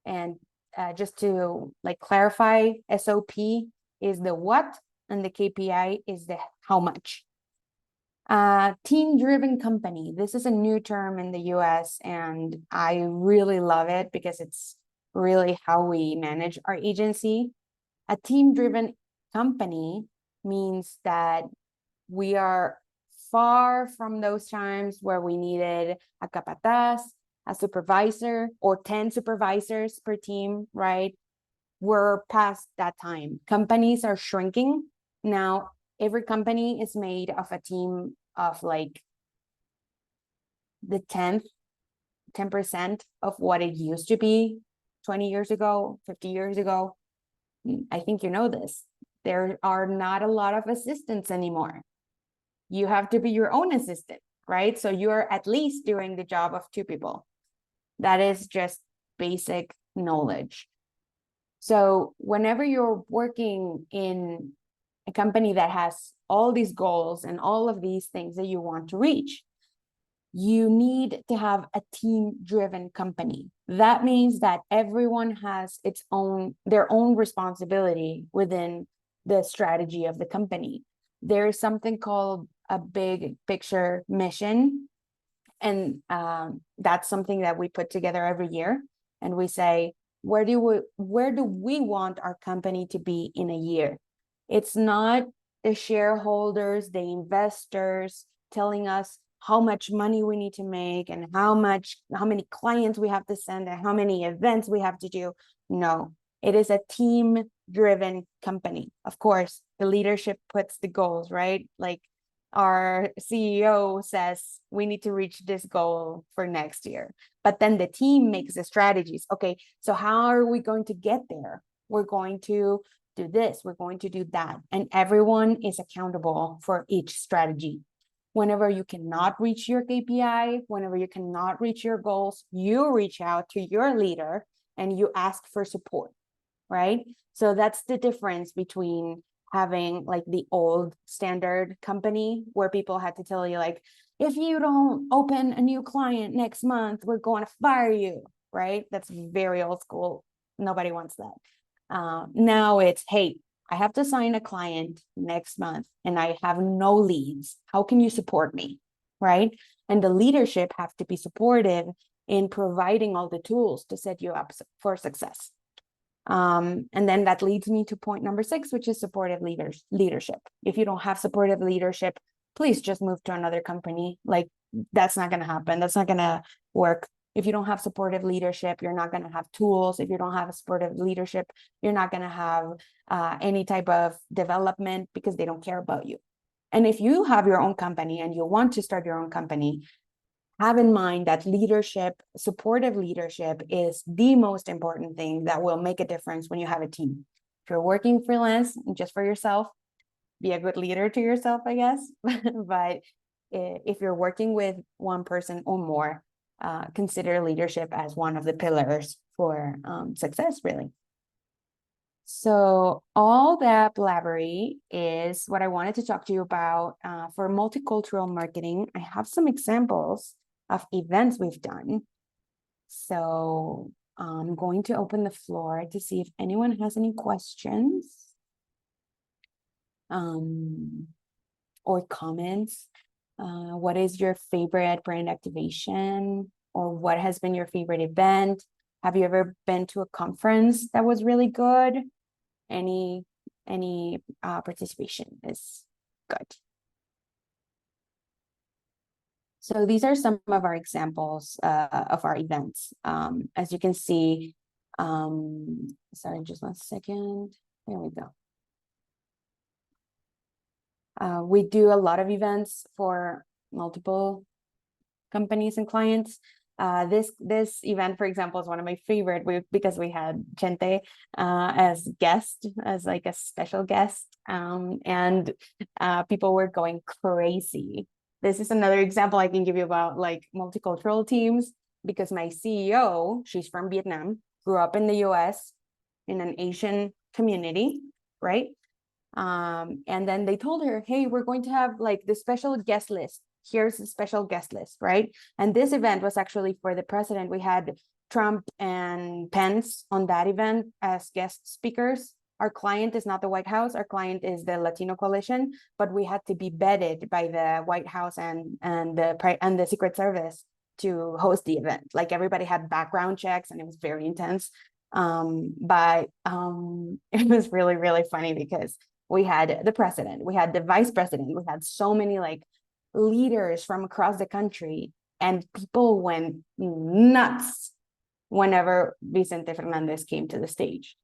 And just to like clarify, SOP is the what and the KPI is the how much. Team-driven company. This is a new term in the US and I really love it because it's really how we manage our agency. A team-driven company means that we are far from those times where we needed a capataz, a supervisor, or 10 supervisors per team, right? We're past that time. Companies are shrinking. Now, every company is made of a team of like the 10% of what it used to be 20 years ago, 50 years ago. I think you know this. There are not a lot of assistants anymore. You have to be your own assistant, right? So you're at least doing the job of 2 people. That is just basic knowledge. So whenever you're working in a company that has all these goals and all of these things that you want to reach, you need to have a team-driven company. That means that everyone has their own responsibility within the strategy of the company. There is something called a big picture mission, and that's something that we put together every year, and we say, where do we want our company to be in a year? It's not the shareholders, the investors telling us how much money we need to make and how many clients we have to send and how many events we have to do. No, it is a team-driven company. Of course, the leadership puts the goals, right? Like our CEO says, we need to reach this goal for next year. But then the team makes the strategies. Okay, so how are we going to get there? We're going to do this, we're going to do that. And everyone is accountable for each strategy. Whenever you cannot reach your KPI, whenever you cannot reach your goals, you reach out to your leader and you ask for support, right? So that's the difference between having like the old standard company where people had to tell you like, if you don't open a new client next month, we're going to fire you, right? That's very old school. Nobody wants that. Now it's, hey, I have to sign a client next month and I have no leads. How can you support me, right? And the leadership have to be supportive in providing all the tools to set you up for success. And then that leads me to point number 6, which is supportive leadership. If you don't have supportive leadership, please just move to another company. Like that's not going to happen. That's not going to work. If you don't have supportive leadership, you're not going to have tools. If you don't have a supportive leadership, you're not going to have any type of development because they don't care about you. And if you have your own company and you want to start your own company, have in mind that leadership, supportive leadership is the most important thing that will make a difference when you have a team. If you're working freelance and just for yourself, be a good leader to yourself, I guess. But if you're working with one person or more, consider leadership as one of the pillars for success, really. So all that blabbery is what I wanted to talk to you about for multicultural marketing. I have some examples of events we've done. So I'm going to open the floor to see if anyone has any questions or comments. What is your favorite brand activation, or what has been your favorite event? Have you ever been to a conference that was really good? Any participation is good. So these are some of our examples of our events. As you can see, sorry, just 1 second. There we go. We do a lot of events for multiple companies and clients. This event, for example, is one of my favorite because we had Chente as guest, as like a special guest, and people were going crazy. This is another example I can give you about like multicultural teams, because my CEO, she's from Vietnam, grew up in the US in an Asian community, right? And then they told her, hey, we're going to have like the special guest list. Here's the special guest list, right? And this event was actually for the president. We had Trump and Pence on that event as guest speakers. Our client is not the White House. Our client is the Latino Coalition, but we had to be vetted by the White House and the Secret Service to host the event. Like everybody had background checks and it was very intense. But it was really, really funny because we had the president, we had the vice president, we had so many like leaders from across the country, and people went nuts whenever Vicente Fernandez came to the stage.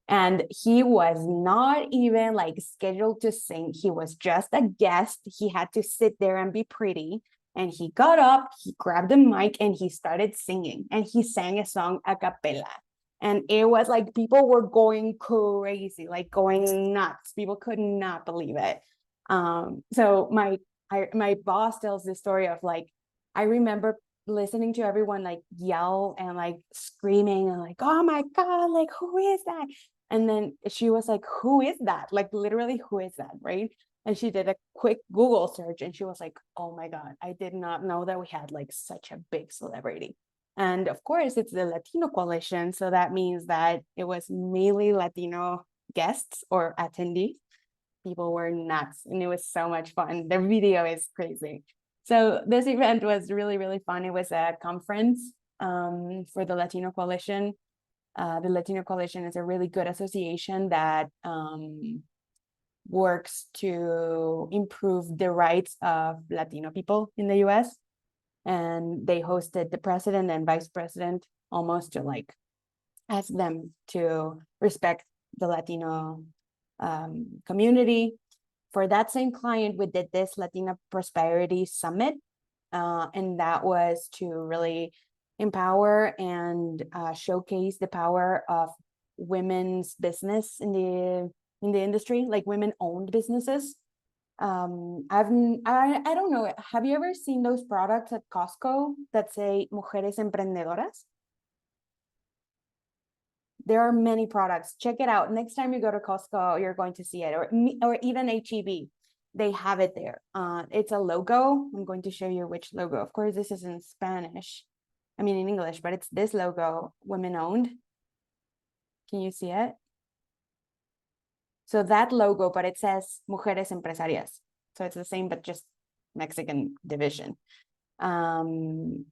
And he was not even like scheduled to sing. He was just a guest. He had to sit there and be pretty. And he got up, he grabbed the mic, and he started singing. And he sang a song a cappella. And it was like people were going crazy, like going nuts. People could not believe it. So my boss tells this story of like, I remember listening to everyone like yell and like screaming and like, oh my God, like who is that? And then she was like, who is that? Like literally, who is that? Right. And she did a quick Google search and she was like, oh my God, I did not know that we had like such a big celebrity. And of course, it's the Latino Coalition. So that means that it was mainly Latino guests or attendees. People were nuts and it was so much fun. The video is crazy. So this event was really, really fun. It was a conference for the Latino Coalition. The Latino Coalition is a really good association that works to improve the rights of Latino people in the US. And they hosted the president and vice president almost to like ask them to respect the Latino community. For that same client, we did this Latina Prosperity Summit, and that was to really empower and showcase the power of women's business in the industry, like women-owned businesses. I don't know. Have you ever seen those products at Costco that say Mujeres Emprendedoras? There are many products. Check it out. Next time you go to Costco, you're going to see it, or even HEB. They have it there. It's a logo. I'm going to show you which logo. Of course, this is in Spanish. I mean, in English, but it's this logo, women owned. Can you see it? So that logo, but it says Mujeres Empresarias. So it's the same, but just Mexican division. And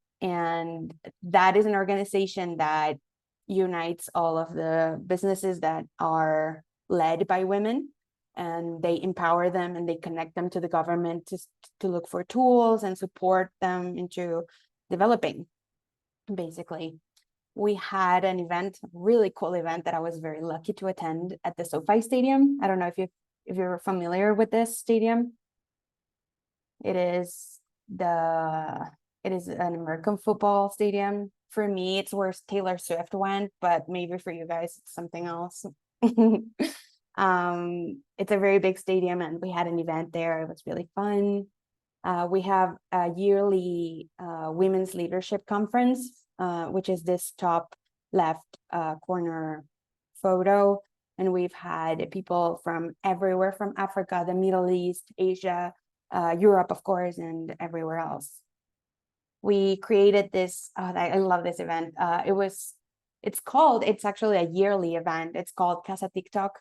that is an organization that unites all of the businesses that are led by women, and they empower them and they connect them to the government to look for tools and support them into developing. Basically, we had an event, a really cool event that I was very lucky to attend at the SoFi Stadium. I don't know if you're familiar with this stadium. It is an American football stadium. For me, it's where Taylor Swift went, but maybe for you guys, it's something else. It's a very big stadium, and we had an event there. It was really fun. We have a yearly women's leadership conference, which is this top left corner photo. And we've had people from everywhere, from Africa, the Middle East, Asia, Europe, of course, and everywhere else. We created this, I love this event. It's actually a yearly event. It's called Casa TikTok,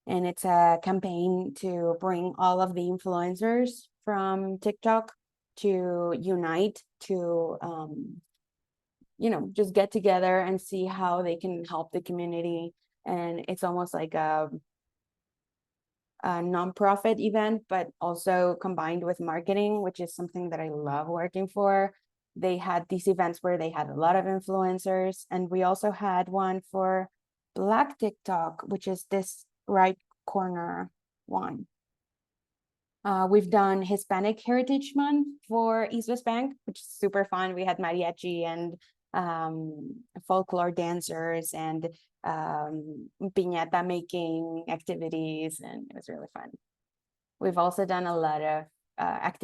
and it's a campaign to bring all of the influencers from TikTok to unite, to just get together and see how they can help the community. And it's almost like a nonprofit event, but also combined with marketing, which is something that I love working for. They had these events where they had a lot of influencers, and we also had one for Black TikTok, which is this right corner one. We've done Hispanic Heritage Month for East West Bank, which is super fun. We had mariachi and folklore dancers and piñata making activities, and it was really fun. We've also done a lot of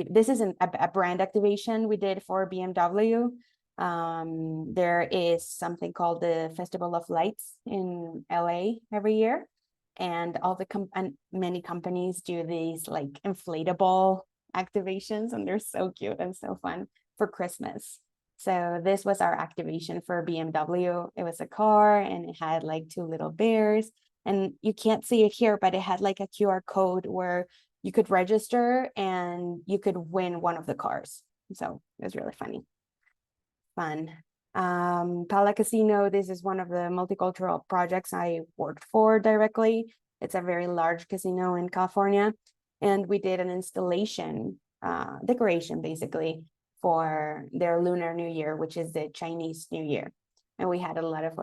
this is a brand activation we did for BMW. There is something called the Festival of Lights in LA every year, and many companies do these like inflatable activations, and they're so cute and so fun for Christmas. So this was our activation for BMW. It was a car, and it had like two little bears, and you can't see it here, but it had like a QR code where you could register and you could win one of the cars. So it was really fun. Pala Casino, this is one of the multicultural projects I worked for directly. It's a very large casino in California. And we did an installation, decoration basically, for their Lunar New Year, which is the Chinese New Year. And we had a lot of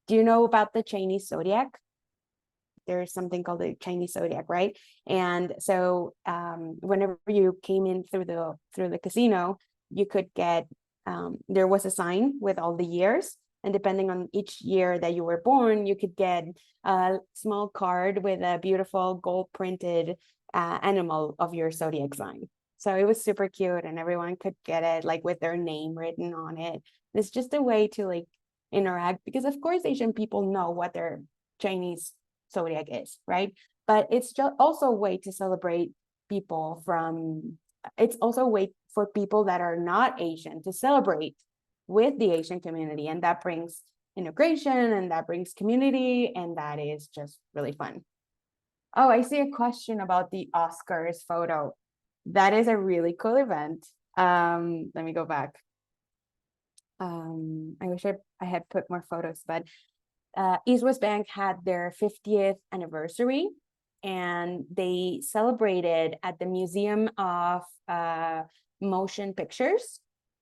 do you know about the Chinese zodiac? There's something called the Chinese zodiac, right? And so whenever you came in through the casino, you could get there was a sign with all the years, and depending on each year that you were born, you could get a small card with a beautiful gold printed animal of your zodiac sign. So it was super cute, and everyone could get it with their name written on it. It's just a way to interact, because of course Asian people know what their Chinese zodiac is, right? But it's just also a way to celebrate people it's also a way for people that are not Asian to celebrate with the Asian community, and that brings integration, and that brings community, and that is just really fun. Oh, I see a question about the Oscars photo. That is a really cool event. Let me go back. I wish I had put more photos, but East West Bank had their 50th anniversary, and they celebrated at the Museum of Motion Pictures.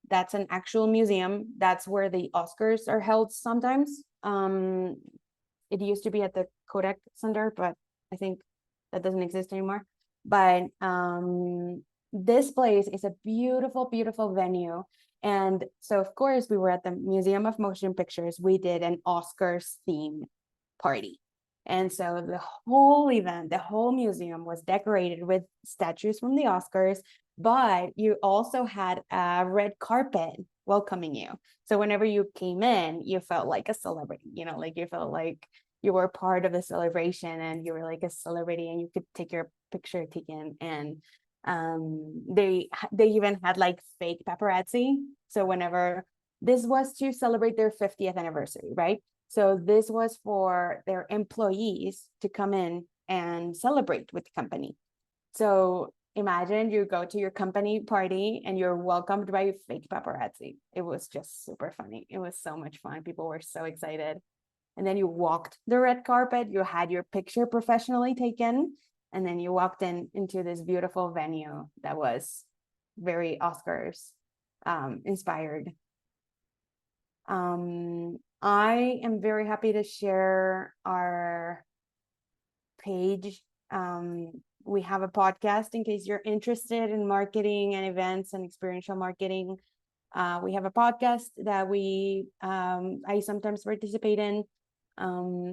That's an actual museum. That's where the Oscars are held sometimes. It used to be at the Kodak Center, but I think that doesn't exist anymore. But this place is a beautiful, beautiful venue. And so, of course, we were at the Museum of Motion Pictures. We did an Oscars themed party. And so the whole event, the whole museum was decorated with statues from the Oscars, but you also had a red carpet welcoming you. So whenever you came in, you felt like a celebrity, you felt like you were part of the celebration, and you were like a celebrity, and you could take your picture taken. And they even had fake paparazzi. So whenever this was to celebrate their 50th anniversary, right? So this was for their employees to come in and celebrate with the company. So imagine you go to your company party and you're welcomed by fake paparazzi. It was just super funny. It was so much fun. People were so excited. And then you walked the red carpet, you had your picture professionally taken, and then you walked into this beautiful venue that was very Oscars inspired. I am very happy to share our page. We have a podcast in case you're interested in marketing and events and experiential marketing. We have a podcast that I sometimes participate in.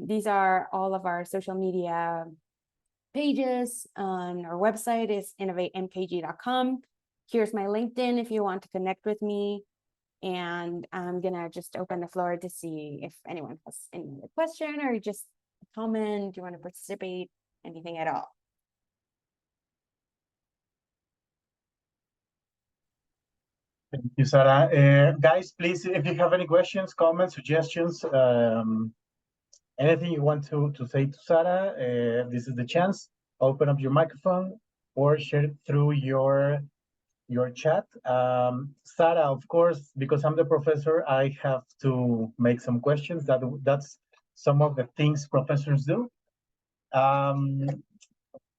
These are all of our social media pages. Our website is innovatemkg.com. Here's my LinkedIn if you want to connect with me. And I'm gonna just open the floor to see if anyone has any other question or just a comment. Do you want to participate? Anything at all? Thank you, Sara. Guys, please, if you have any questions, comments, suggestions, anything you want to say to Sara, this is the chance. Open up your microphone or share it through your chat. Sara, of course, because I'm the professor, I have to make some questions. That's some of the things professors do.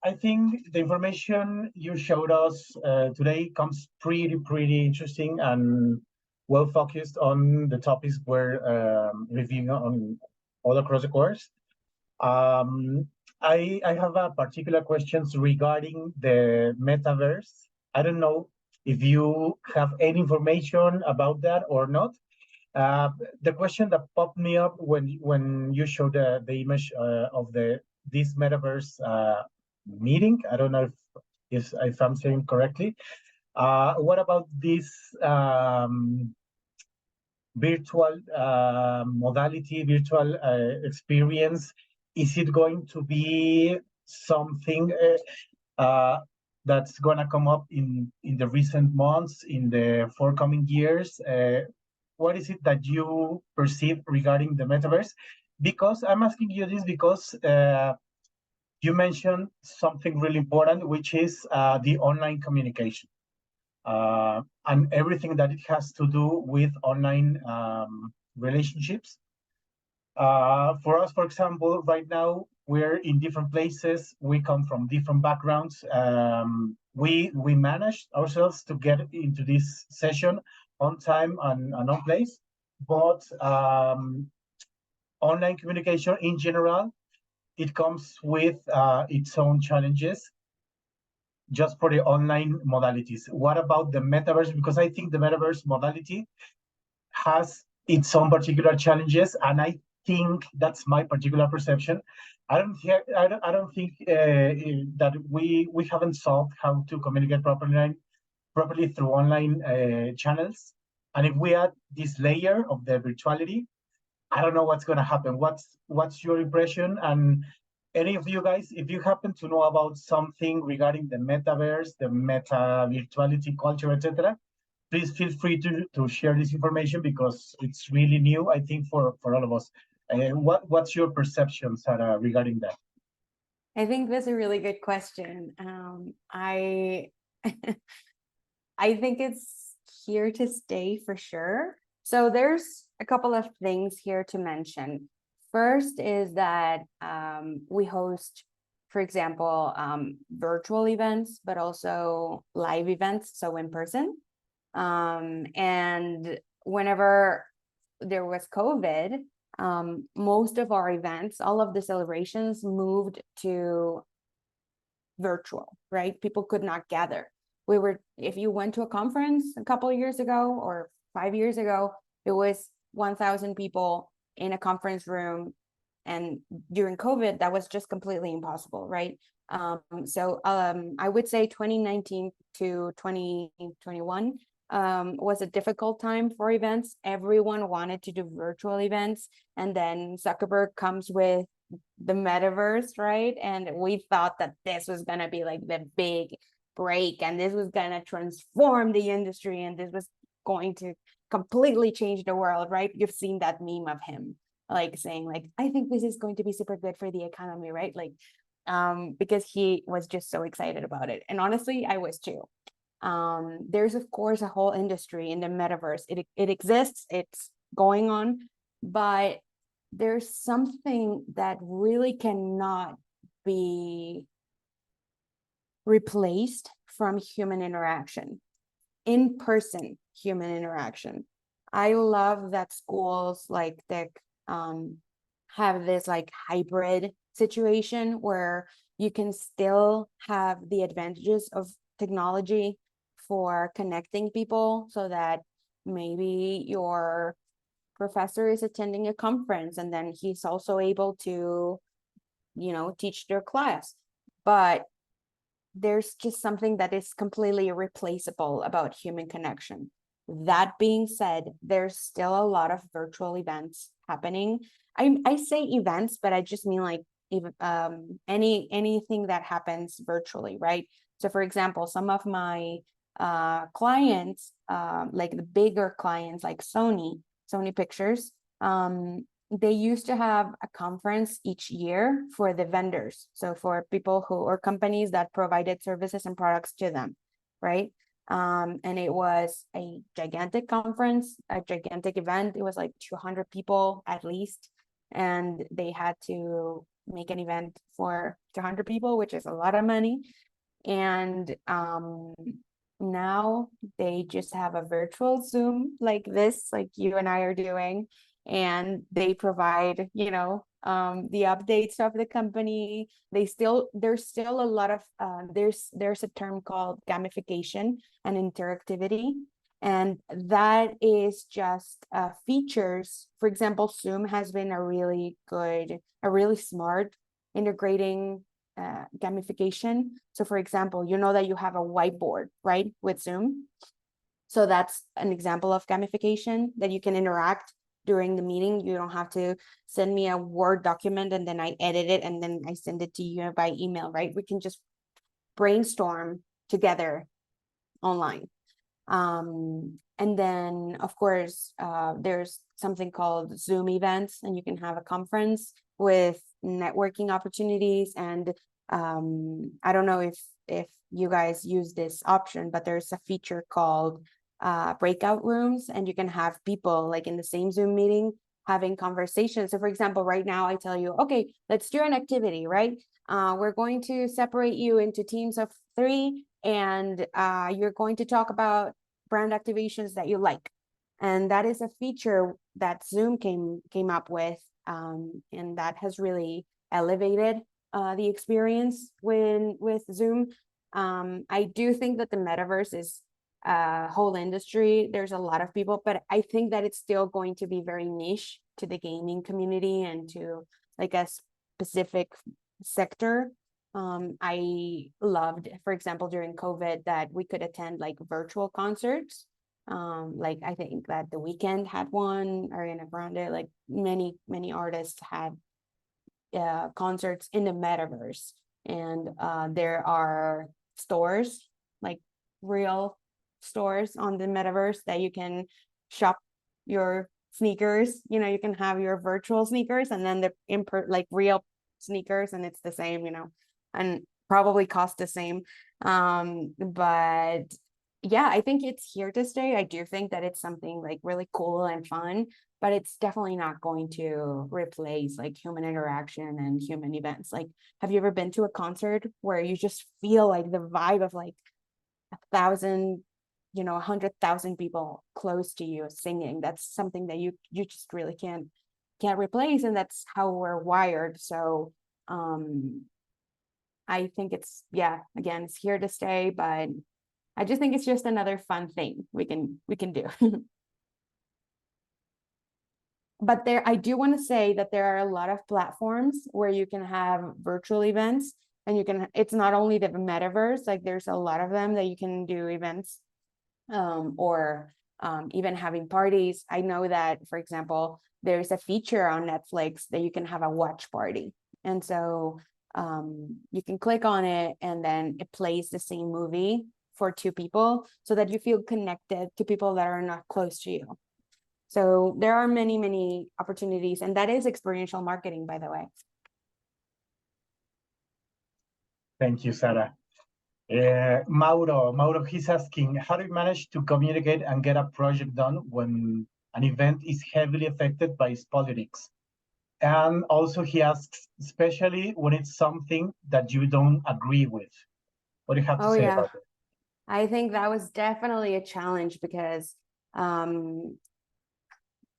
I think the information you showed us today comes pretty interesting and well focused on the topics we're reviewing on all across the course. I have a particular questions regarding the metaverse. I don't know if you have any information about that or not. The question that popped me up when you showed the image of this metaverse meeting, I don't know if I'm saying correctly. What about this virtual modality, virtual experience? Is it going to be something that's going to come up in the recent months, in the forthcoming years? What is it that you perceive regarding the metaverse? Because I'm asking you this because you mentioned something really important, which is the online communication. and everything that it has to do with online relationships. For us, for example, right now we're in different places. We come from different backgrounds. We managed ourselves to get into this session on time and on place, but online communication in general, it comes with its own challenges just for the online modalities. What about the metaverse? Because I think the metaverse modality has its own particular challenges, and I think that's my particular perception. I don't think that we haven't solved how to communicate properly through online channels. And if we add this layer of the virtuality, I don't know what's going to happen. What's your impression? And any of you guys, if you happen to know about something regarding the metaverse, the meta virtuality culture, etc., please feel free to share this information because it's really new, I think, for all of us. What's your perception, Sara, regarding that? I think that's a really good question. I I think it's here to stay for sure. So there's a couple of things here to mention. First is that we host, for example, virtual events, but also live events, so in person. And whenever there was COVID, most of our events, all of the celebrations moved to virtual, right? People could not gather. If you went to a conference a couple of years ago or 5 years ago, it was 1,000 people in a conference room. And during COVID, that was just completely impossible, right? So I would say 2019 to 2021 was a difficult time for events. Everyone wanted to do virtual events. And then Zuckerberg comes with the metaverse, right? And we thought that this was going to be like the big break, and this was going to transform the industry, and this was going to completely change the world, right? You've seen that meme of him like saying like, I think this is going to be super good for the economy, right? Like because he was just so excited about it. And honestly, I was too. There's of course a whole industry in the metaverse. It exists, it's going on, but there's something that really cannot be replaced from human interaction, in-person human interaction. I love that schools like Tech have this like hybrid situation where you can still have the advantages of technology for connecting people, so that maybe your professor is attending a conference and then he's also able to, teach their class. But there's just something that is completely irreplaceable about human connection. That being said, there's still a lot of virtual events happening. I say events, but I just mean like anything that happens virtually, right? So for example, some of my clients, like the bigger clients like Sony Pictures, they used to have a conference each year for the vendors. So for people or companies that provided services and products to them, right? And it was a gigantic conference, a gigantic event. It was like 200 people at least. And they had to make an event for 200 people, which is a lot of money. And now they just have a virtual Zoom like this, like you and I are doing. And they provide, the updates of the company. There's still a lot of, there's a term called gamification and interactivity. And that is just features. For example, Zoom has been a really smart integrating gamification. So for example, that you have a whiteboard, right, with Zoom. So that's an example of gamification, that you can interact during the meeting. You don't have to send me a Word document and then I edit it and then I send it to you by email, right? We can just brainstorm together online. And then of course, there's something called Zoom events, and you can have a conference with networking opportunities. And I don't know if if you guys use this option, but there's a feature called breakout rooms, and you can have people like in the same Zoom meeting having conversations. So for example, right now I tell you, okay, let's do an activity, right? We're going to separate you into teams of 3, and you're going to talk about brand activations that you like. And that is a feature that Zoom came up with, and that has really elevated the experience with Zoom. I do think that the metaverse is a whole industry. There's a lot of people, but I think that it's still going to be very niche to the gaming community and to like a specific sector. I loved, for example, during COVID that we could attend like virtual concerts. Like I think that The Weeknd had one, Ariana Grande, like many artists had concerts in the metaverse. And there are stores, like real stores on the metaverse that you can shop your sneakers. You know, you can have your virtual sneakers and then the like real sneakers, and it's the same, you know, and probably cost the same. But yeah, I think it's here to stay. I do think that it's something like really cool and fun, but it's definitely not going to replace like human interaction and human events. Like, have you ever been to a concert where you just feel like the vibe of like 1,000, you know, 100,000 people close to you singing? That's something that you just really can't replace, and that's how we're wired. So I think it's, yeah, again, it's here to stay, but I just think it's just another fun thing we can do. But I do want to say that there are a lot of platforms where you can have virtual events, and it's not only the metaverse, like there's a lot of them that you can do events, or even having parties. I know that, for example, there's a feature on Netflix that you can have a watch party. And so you can click on it and then it plays the same movie for 2 people so that you feel connected to people that are not close to you. So there are many opportunities, and that is experiential marketing, by the way. Thank you, Sara. Mauro, he's asking, how do you manage to communicate and get a project done when an event is heavily affected by its politics? And also he asks, especially when it's something that you don't agree with. What do you have to say about it? I think that was definitely a challenge because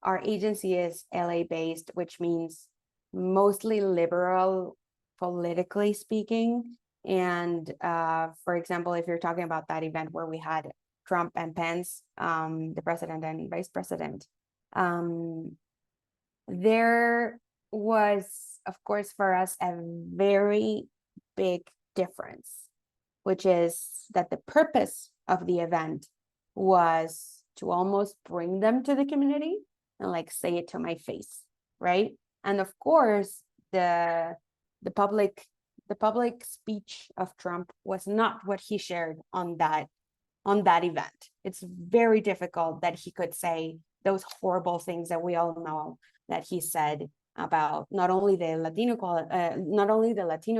our agency is LA based, which means mostly liberal, politically speaking. And for example, if you're talking about that event where we had Trump and Pence, the president and vice president, there was, of course, for us, a very big difference, which is that the purpose of the event was to almost bring them to the community and like say it to my face, right? And of course, the public speech of Trump was not what he shared on that event. It's very difficult that he could say those horrible things that we all know that he said about not only the Latino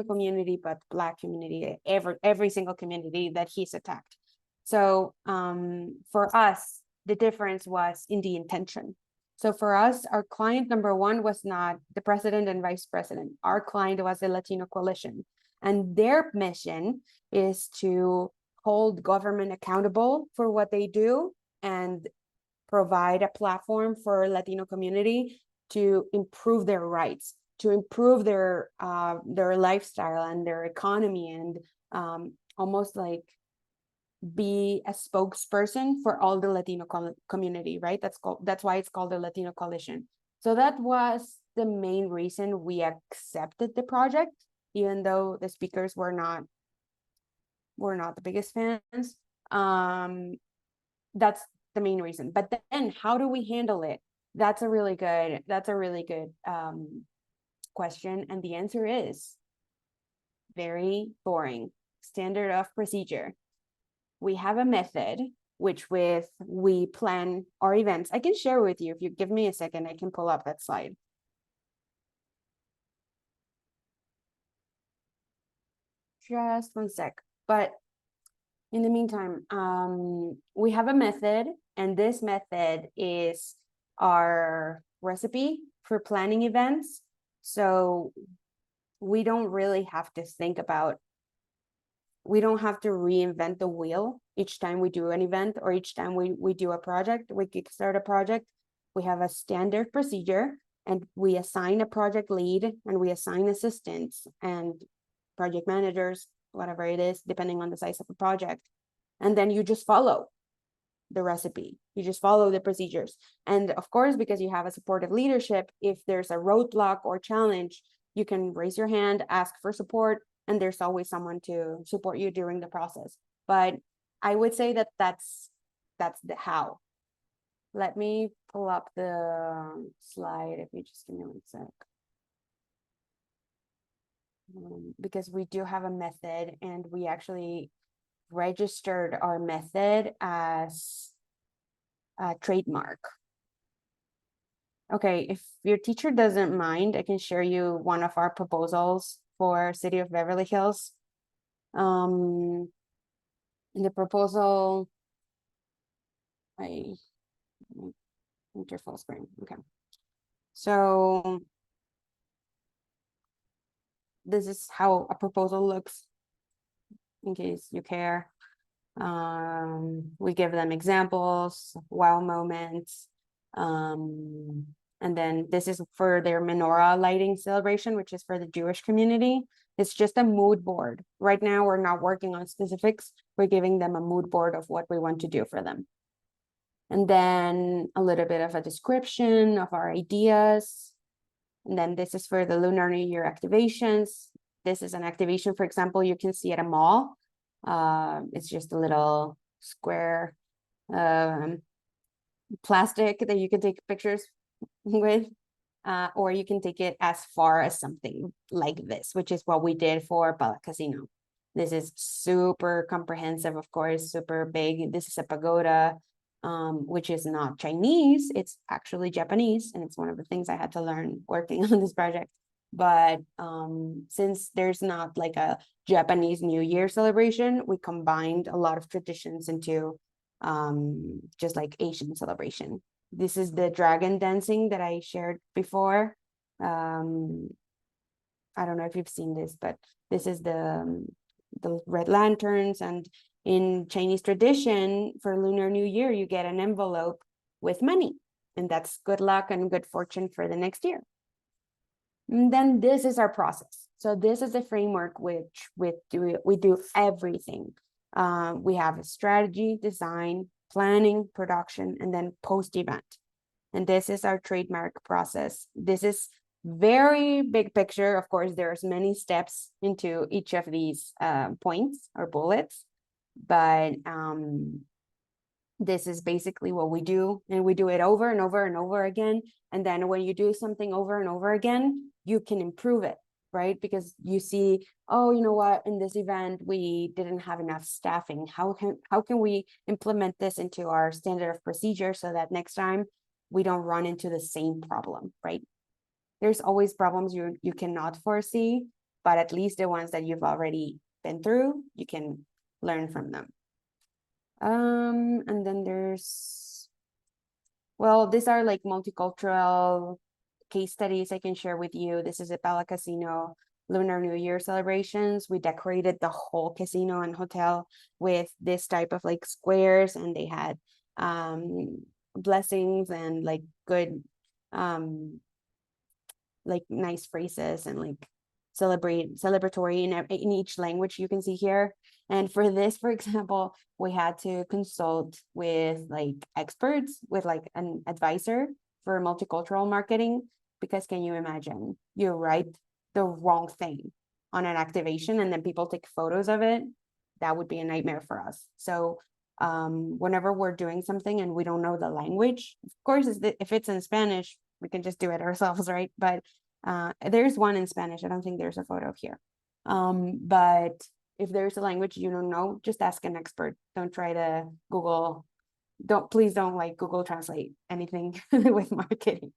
community, but Black community, every single community that he's attacked. So for us, the difference was in the intention. So for us, our client number one was not the president and vice president. Our client was the Latino Coalition, and their mission is to hold government accountable for what they do and provide a platform for Latino community to improve their rights, to improve their lifestyle and their economy, and almost like be a spokesperson for all the Latino community, right? That's why it's called the Latino Coalition. So that was the main reason we accepted the project, even though the speakers were not the biggest fans. That's the main reason. But then how do we handle it? That's a really good question. And the answer is very boring. Standard of procedure. We have a method which we plan our events. I can share with you. If you give me a second, I can pull up that slide. Just one sec. But in the meantime, we have a method, and this method is our recipe for planning events. So we don't really have to think about, we don't have to reinvent the wheel each time we do an event or each time we do a project, we kickstart a project. We have a standard procedure, and we assign a project lead, and we assign assistants and project managers, whatever it is, depending on the size of the project. And then you just follow the recipe. You just follow the procedures. And of course, because you have a supportive leadership, if there's a roadblock or challenge, you can raise your hand, ask for support, and there's always someone to support you during the process. But I would say that that's the how. Let me pull up the slide if you just give me 1 sec. Because we do have a method, and we actually registered our method as a trademark. Okay, if your teacher doesn't mind, I can share you one of our proposals for City of Beverly Hills. In the proposal, I enter full screen. Okay, so this is how a proposal looks, in case you care. We give them examples, wow moments, and then this is for their menorah lighting celebration, which is for the Jewish community. It's just a mood board. Right now, we're not working on specifics. We're giving them a mood board of what we want to do for them. And then a little bit of a description of our ideas. And then this is for the Lunar New Year activations. This is an activation, for example, you can see at a mall. It's just a little square plastic that you can take pictures with, or you can take it as far as something like this, which is what we did for Pala Casino. This is super comprehensive, of course, super big. This is a pagoda, which is not Chinese, it's actually Japanese, and it's one of the things I had to learn working on this project. But since there's not like a Japanese New Year celebration, we combined a lot of traditions into just like Asian celebration. This is the dragon dancing that I shared before. I don't know if you've seen this, but this is the red lanterns. And in Chinese tradition, for Lunar New Year, you get an envelope with money, and that's good luck and good fortune for the next year. And then this is our process. So this is the framework which we do everything. We have a strategy, design, planning, production, and then post-event. And this is our trademark process. This is very big picture. Of course, there's many steps into each of these points or bullets, but this is basically what we do, and we do it over and over and over again. And then when you do something over and over again, you can improve it, right? Because you see, oh, you know what, in this event, we didn't have enough staffing. How can we implement this into our standard of procedure so that next time we don't run into the same problem, right? There's always problems you cannot foresee, but at least the ones that you've already been through, you can learn from them. And then there's, well, these are like multicultural case studies I can share with you. This is a Pala Casino Lunar New Year celebrations. We decorated the whole casino and hotel with this type of like squares, and they had blessings and like good like nice phrases and like celebratory in each language you can see here. And for this, for example, we had to consult with like experts, with like an advisor for multicultural marketing, because can you imagine you write the wrong thing on an activation and then people take photos of it? That would be a nightmare for us. So whenever we're doing something and we don't know the language, of course, if it's in Spanish, we can just do it ourselves, right? But there's one in Spanish. I don't think there's a photo here. But if there's a language you don't know, just ask an expert. Don't try to Google. Please don't like Google Translate anything with marketing.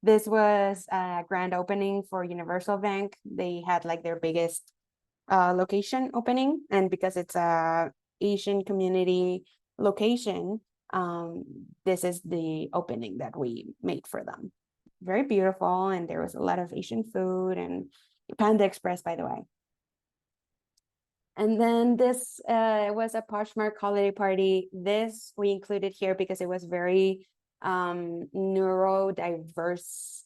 This was a grand opening for Universal Bank. They had like their biggest location opening, and because it's a Asian community location, this is the opening that we made for them. Very beautiful, and there was a lot of Asian food and Panda Express, by the way. And then this was a Poshmark holiday party. This we included here because it was very neurodiverse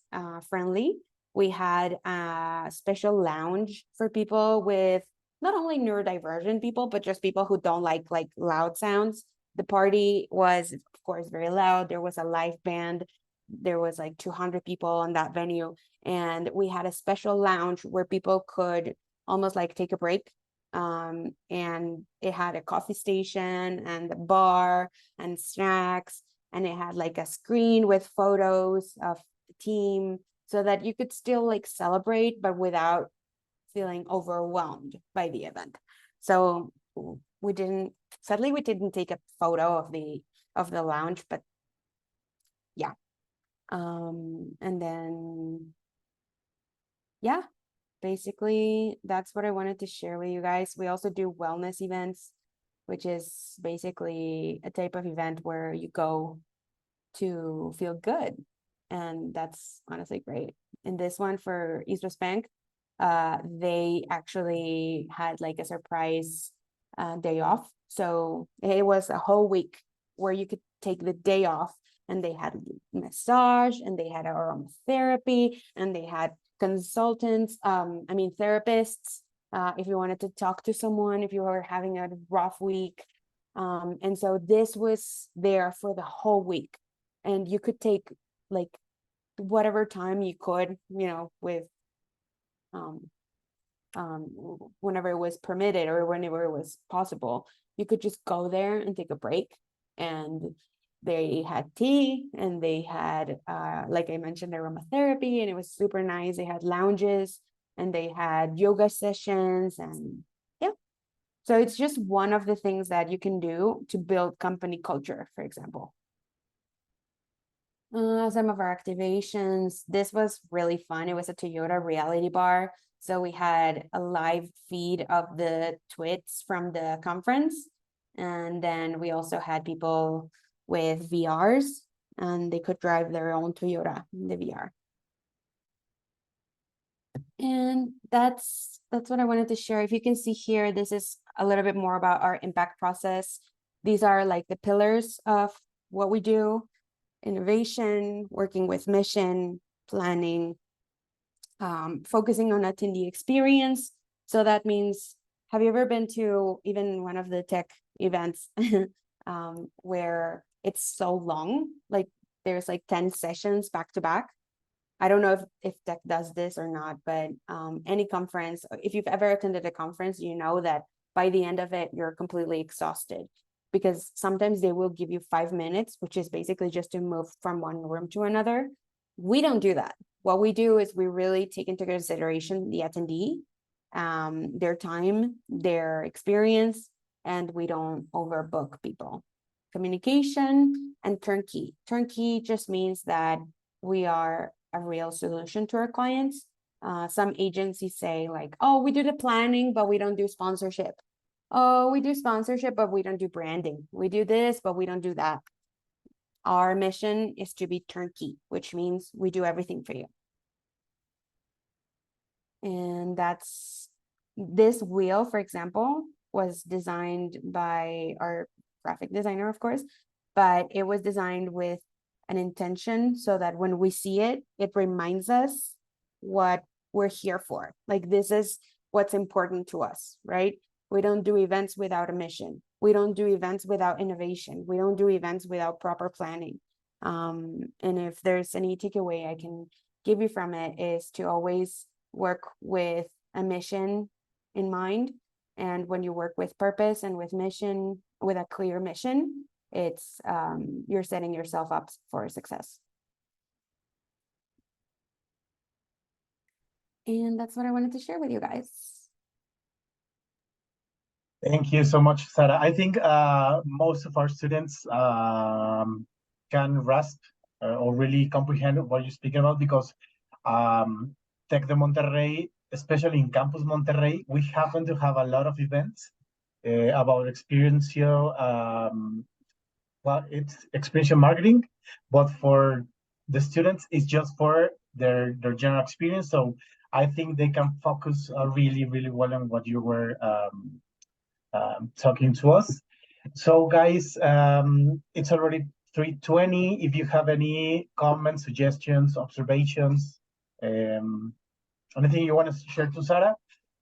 friendly. We had a special lounge for people with not only neurodivergent people, but just people who don't like loud sounds. The party was, of course, very loud. There was a live band. There was like 200 people in that venue. And we had a special lounge where people could almost like take a break. And it had a coffee station and a bar and snacks. And it had like a screen with photos of the team so that you could still like celebrate, but without feeling overwhelmed by the event. So sadly we didn't take a photo of the lounge, but yeah. And then, yeah, basically that's what I wanted to share with you guys. We also do wellness events, which is basically a type of event where you go to feel good. And that's honestly great. In this one for East West Bank, they actually had like a surprise day off. So it was a whole week where you could take the day off, and they had massage, and they had aromatherapy, and they had consultants, therapists, if you wanted to talk to someone, if you were having a rough week. And so this was there for the whole week, and you could take like whatever time you could, with whenever it was permitted or whenever it was possible, you could just go there and take a break. And they had tea, and they had, like I mentioned, aromatherapy, and it was super nice. They had lounges, and they had yoga sessions, and yeah. So it's just one of the things that you can do to build company culture, for example. Some of our activations, this was really fun. It was a Toyota reality bar. So we had a live feed of the twits from the conference. And then we also had people with VRs, and they could drive their own Toyota in the VR. And that's what I wanted to share. If you can see here, this is a little bit more about our impact process. These are like the pillars of what we do: innovation, working with mission, planning, focusing on attendee experience. So that means, have you ever been to even one of the tech events where it's so long, like there's like 10 sessions back to back? I don't know if tech does this or not, but any conference, if you've ever attended a conference, you know that by the end of it, you're completely exhausted, because sometimes they will give you 5 minutes, which is basically just to move from one room to another. We don't do that. What we do is we really take into consideration the attendee, their time, their experience, and we don't overbook people. Communication and turnkey. Turnkey just means that we are a real solution to our clients. Some agencies say like, oh, we do the planning, but we don't do sponsorship. Oh, we do sponsorship, but we don't do branding. We do this, but we don't do that. Our mission is to be turnkey, which means we do everything for you. And this wheel, for example, was designed by our graphic designer, of course, but it was designed with an intention so that when we see it, it reminds us what we're here for. Like, this is what's important to us, right? We don't do events without a mission. We don't do events without innovation. We don't do events without proper planning. And if there's any takeaway I can give you from it, is to always work with a mission in mind. And when you work with purpose and with mission, with a clear mission, it's you're setting yourself up for success. And that's what I wanted to share with you guys. Thank you so much, Sara. I think most of our students can grasp or really comprehend what you're speaking about, because Tec de Monterrey especially in Campus Monterrey, we happen to have a lot of events about experiential, it's experiential marketing, but for the students, it's just for their general experience. So I think they can focus really, really well on what you were talking to us. So guys, it's already 3:20. If you have any comments, suggestions, observations, anything you want to share to Sara,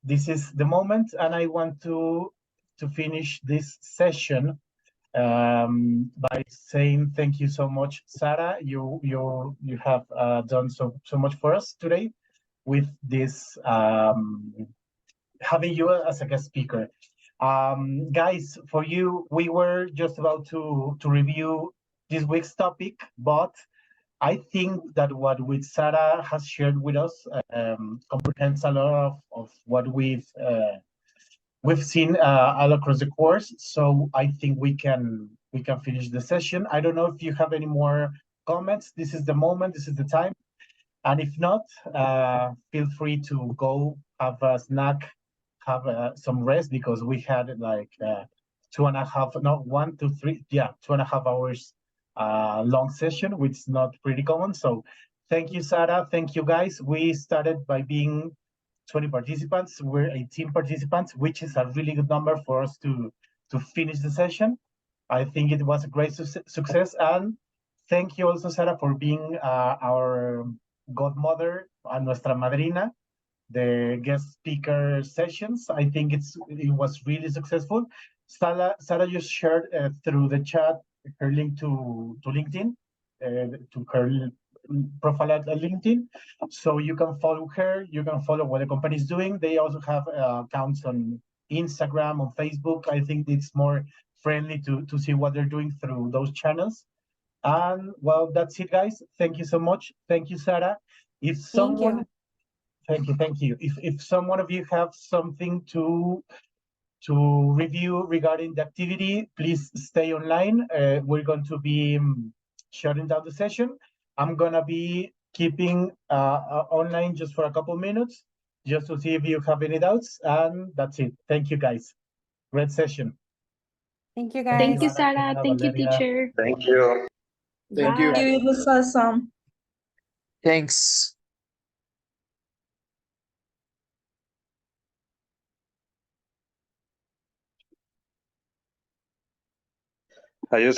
this is the moment. And I want to finish this session by saying thank you so much, Sara. You have done so much for us today with this having you as a guest speaker. Guys, for you, we were just about to review this week's topic, but I think that what with Sara has shared with us comprehends a lot of what we've seen all across the course. So I think we can finish the session. I don't know if you have any more comments. This is the moment. This is the time. And if not, feel free to go have a snack, have some rest, because we had like 2.5, no, 1 to 3, yeah, 2.5 hours long session, which is not pretty common. So thank you, Sara. Thank you, guys. We started by being 20 participants. We're 18 participants, which is a really good number for us to finish the session. I think it was a great success. And thank you also, Sara, for being our godmother, nuestra madrina, the guest speaker sessions. I think it was really successful. Sara just shared through the chat her link to LinkedIn, to her profile at LinkedIn. So you can follow her, you can follow what the company is doing. They also have accounts on Instagram, on Facebook. I think it's more friendly to see what they're doing through those channels. And well, that's it, guys. Thank you so much. Thank you, Sara. If someone, thank you. If someone of you have something to review regarding the activity, please stay online. We're going to be shutting down the session. I'm gonna be keeping online just for a couple minutes, just to see if you have any doubts. And that's it. Thank you, guys. Great session. Thank you, guys. Thank you, Ana, Sara. Cristina, Thank you, Valeria. teacher. Thank you. Thank you. Bye. It was awesome. Thanks. I just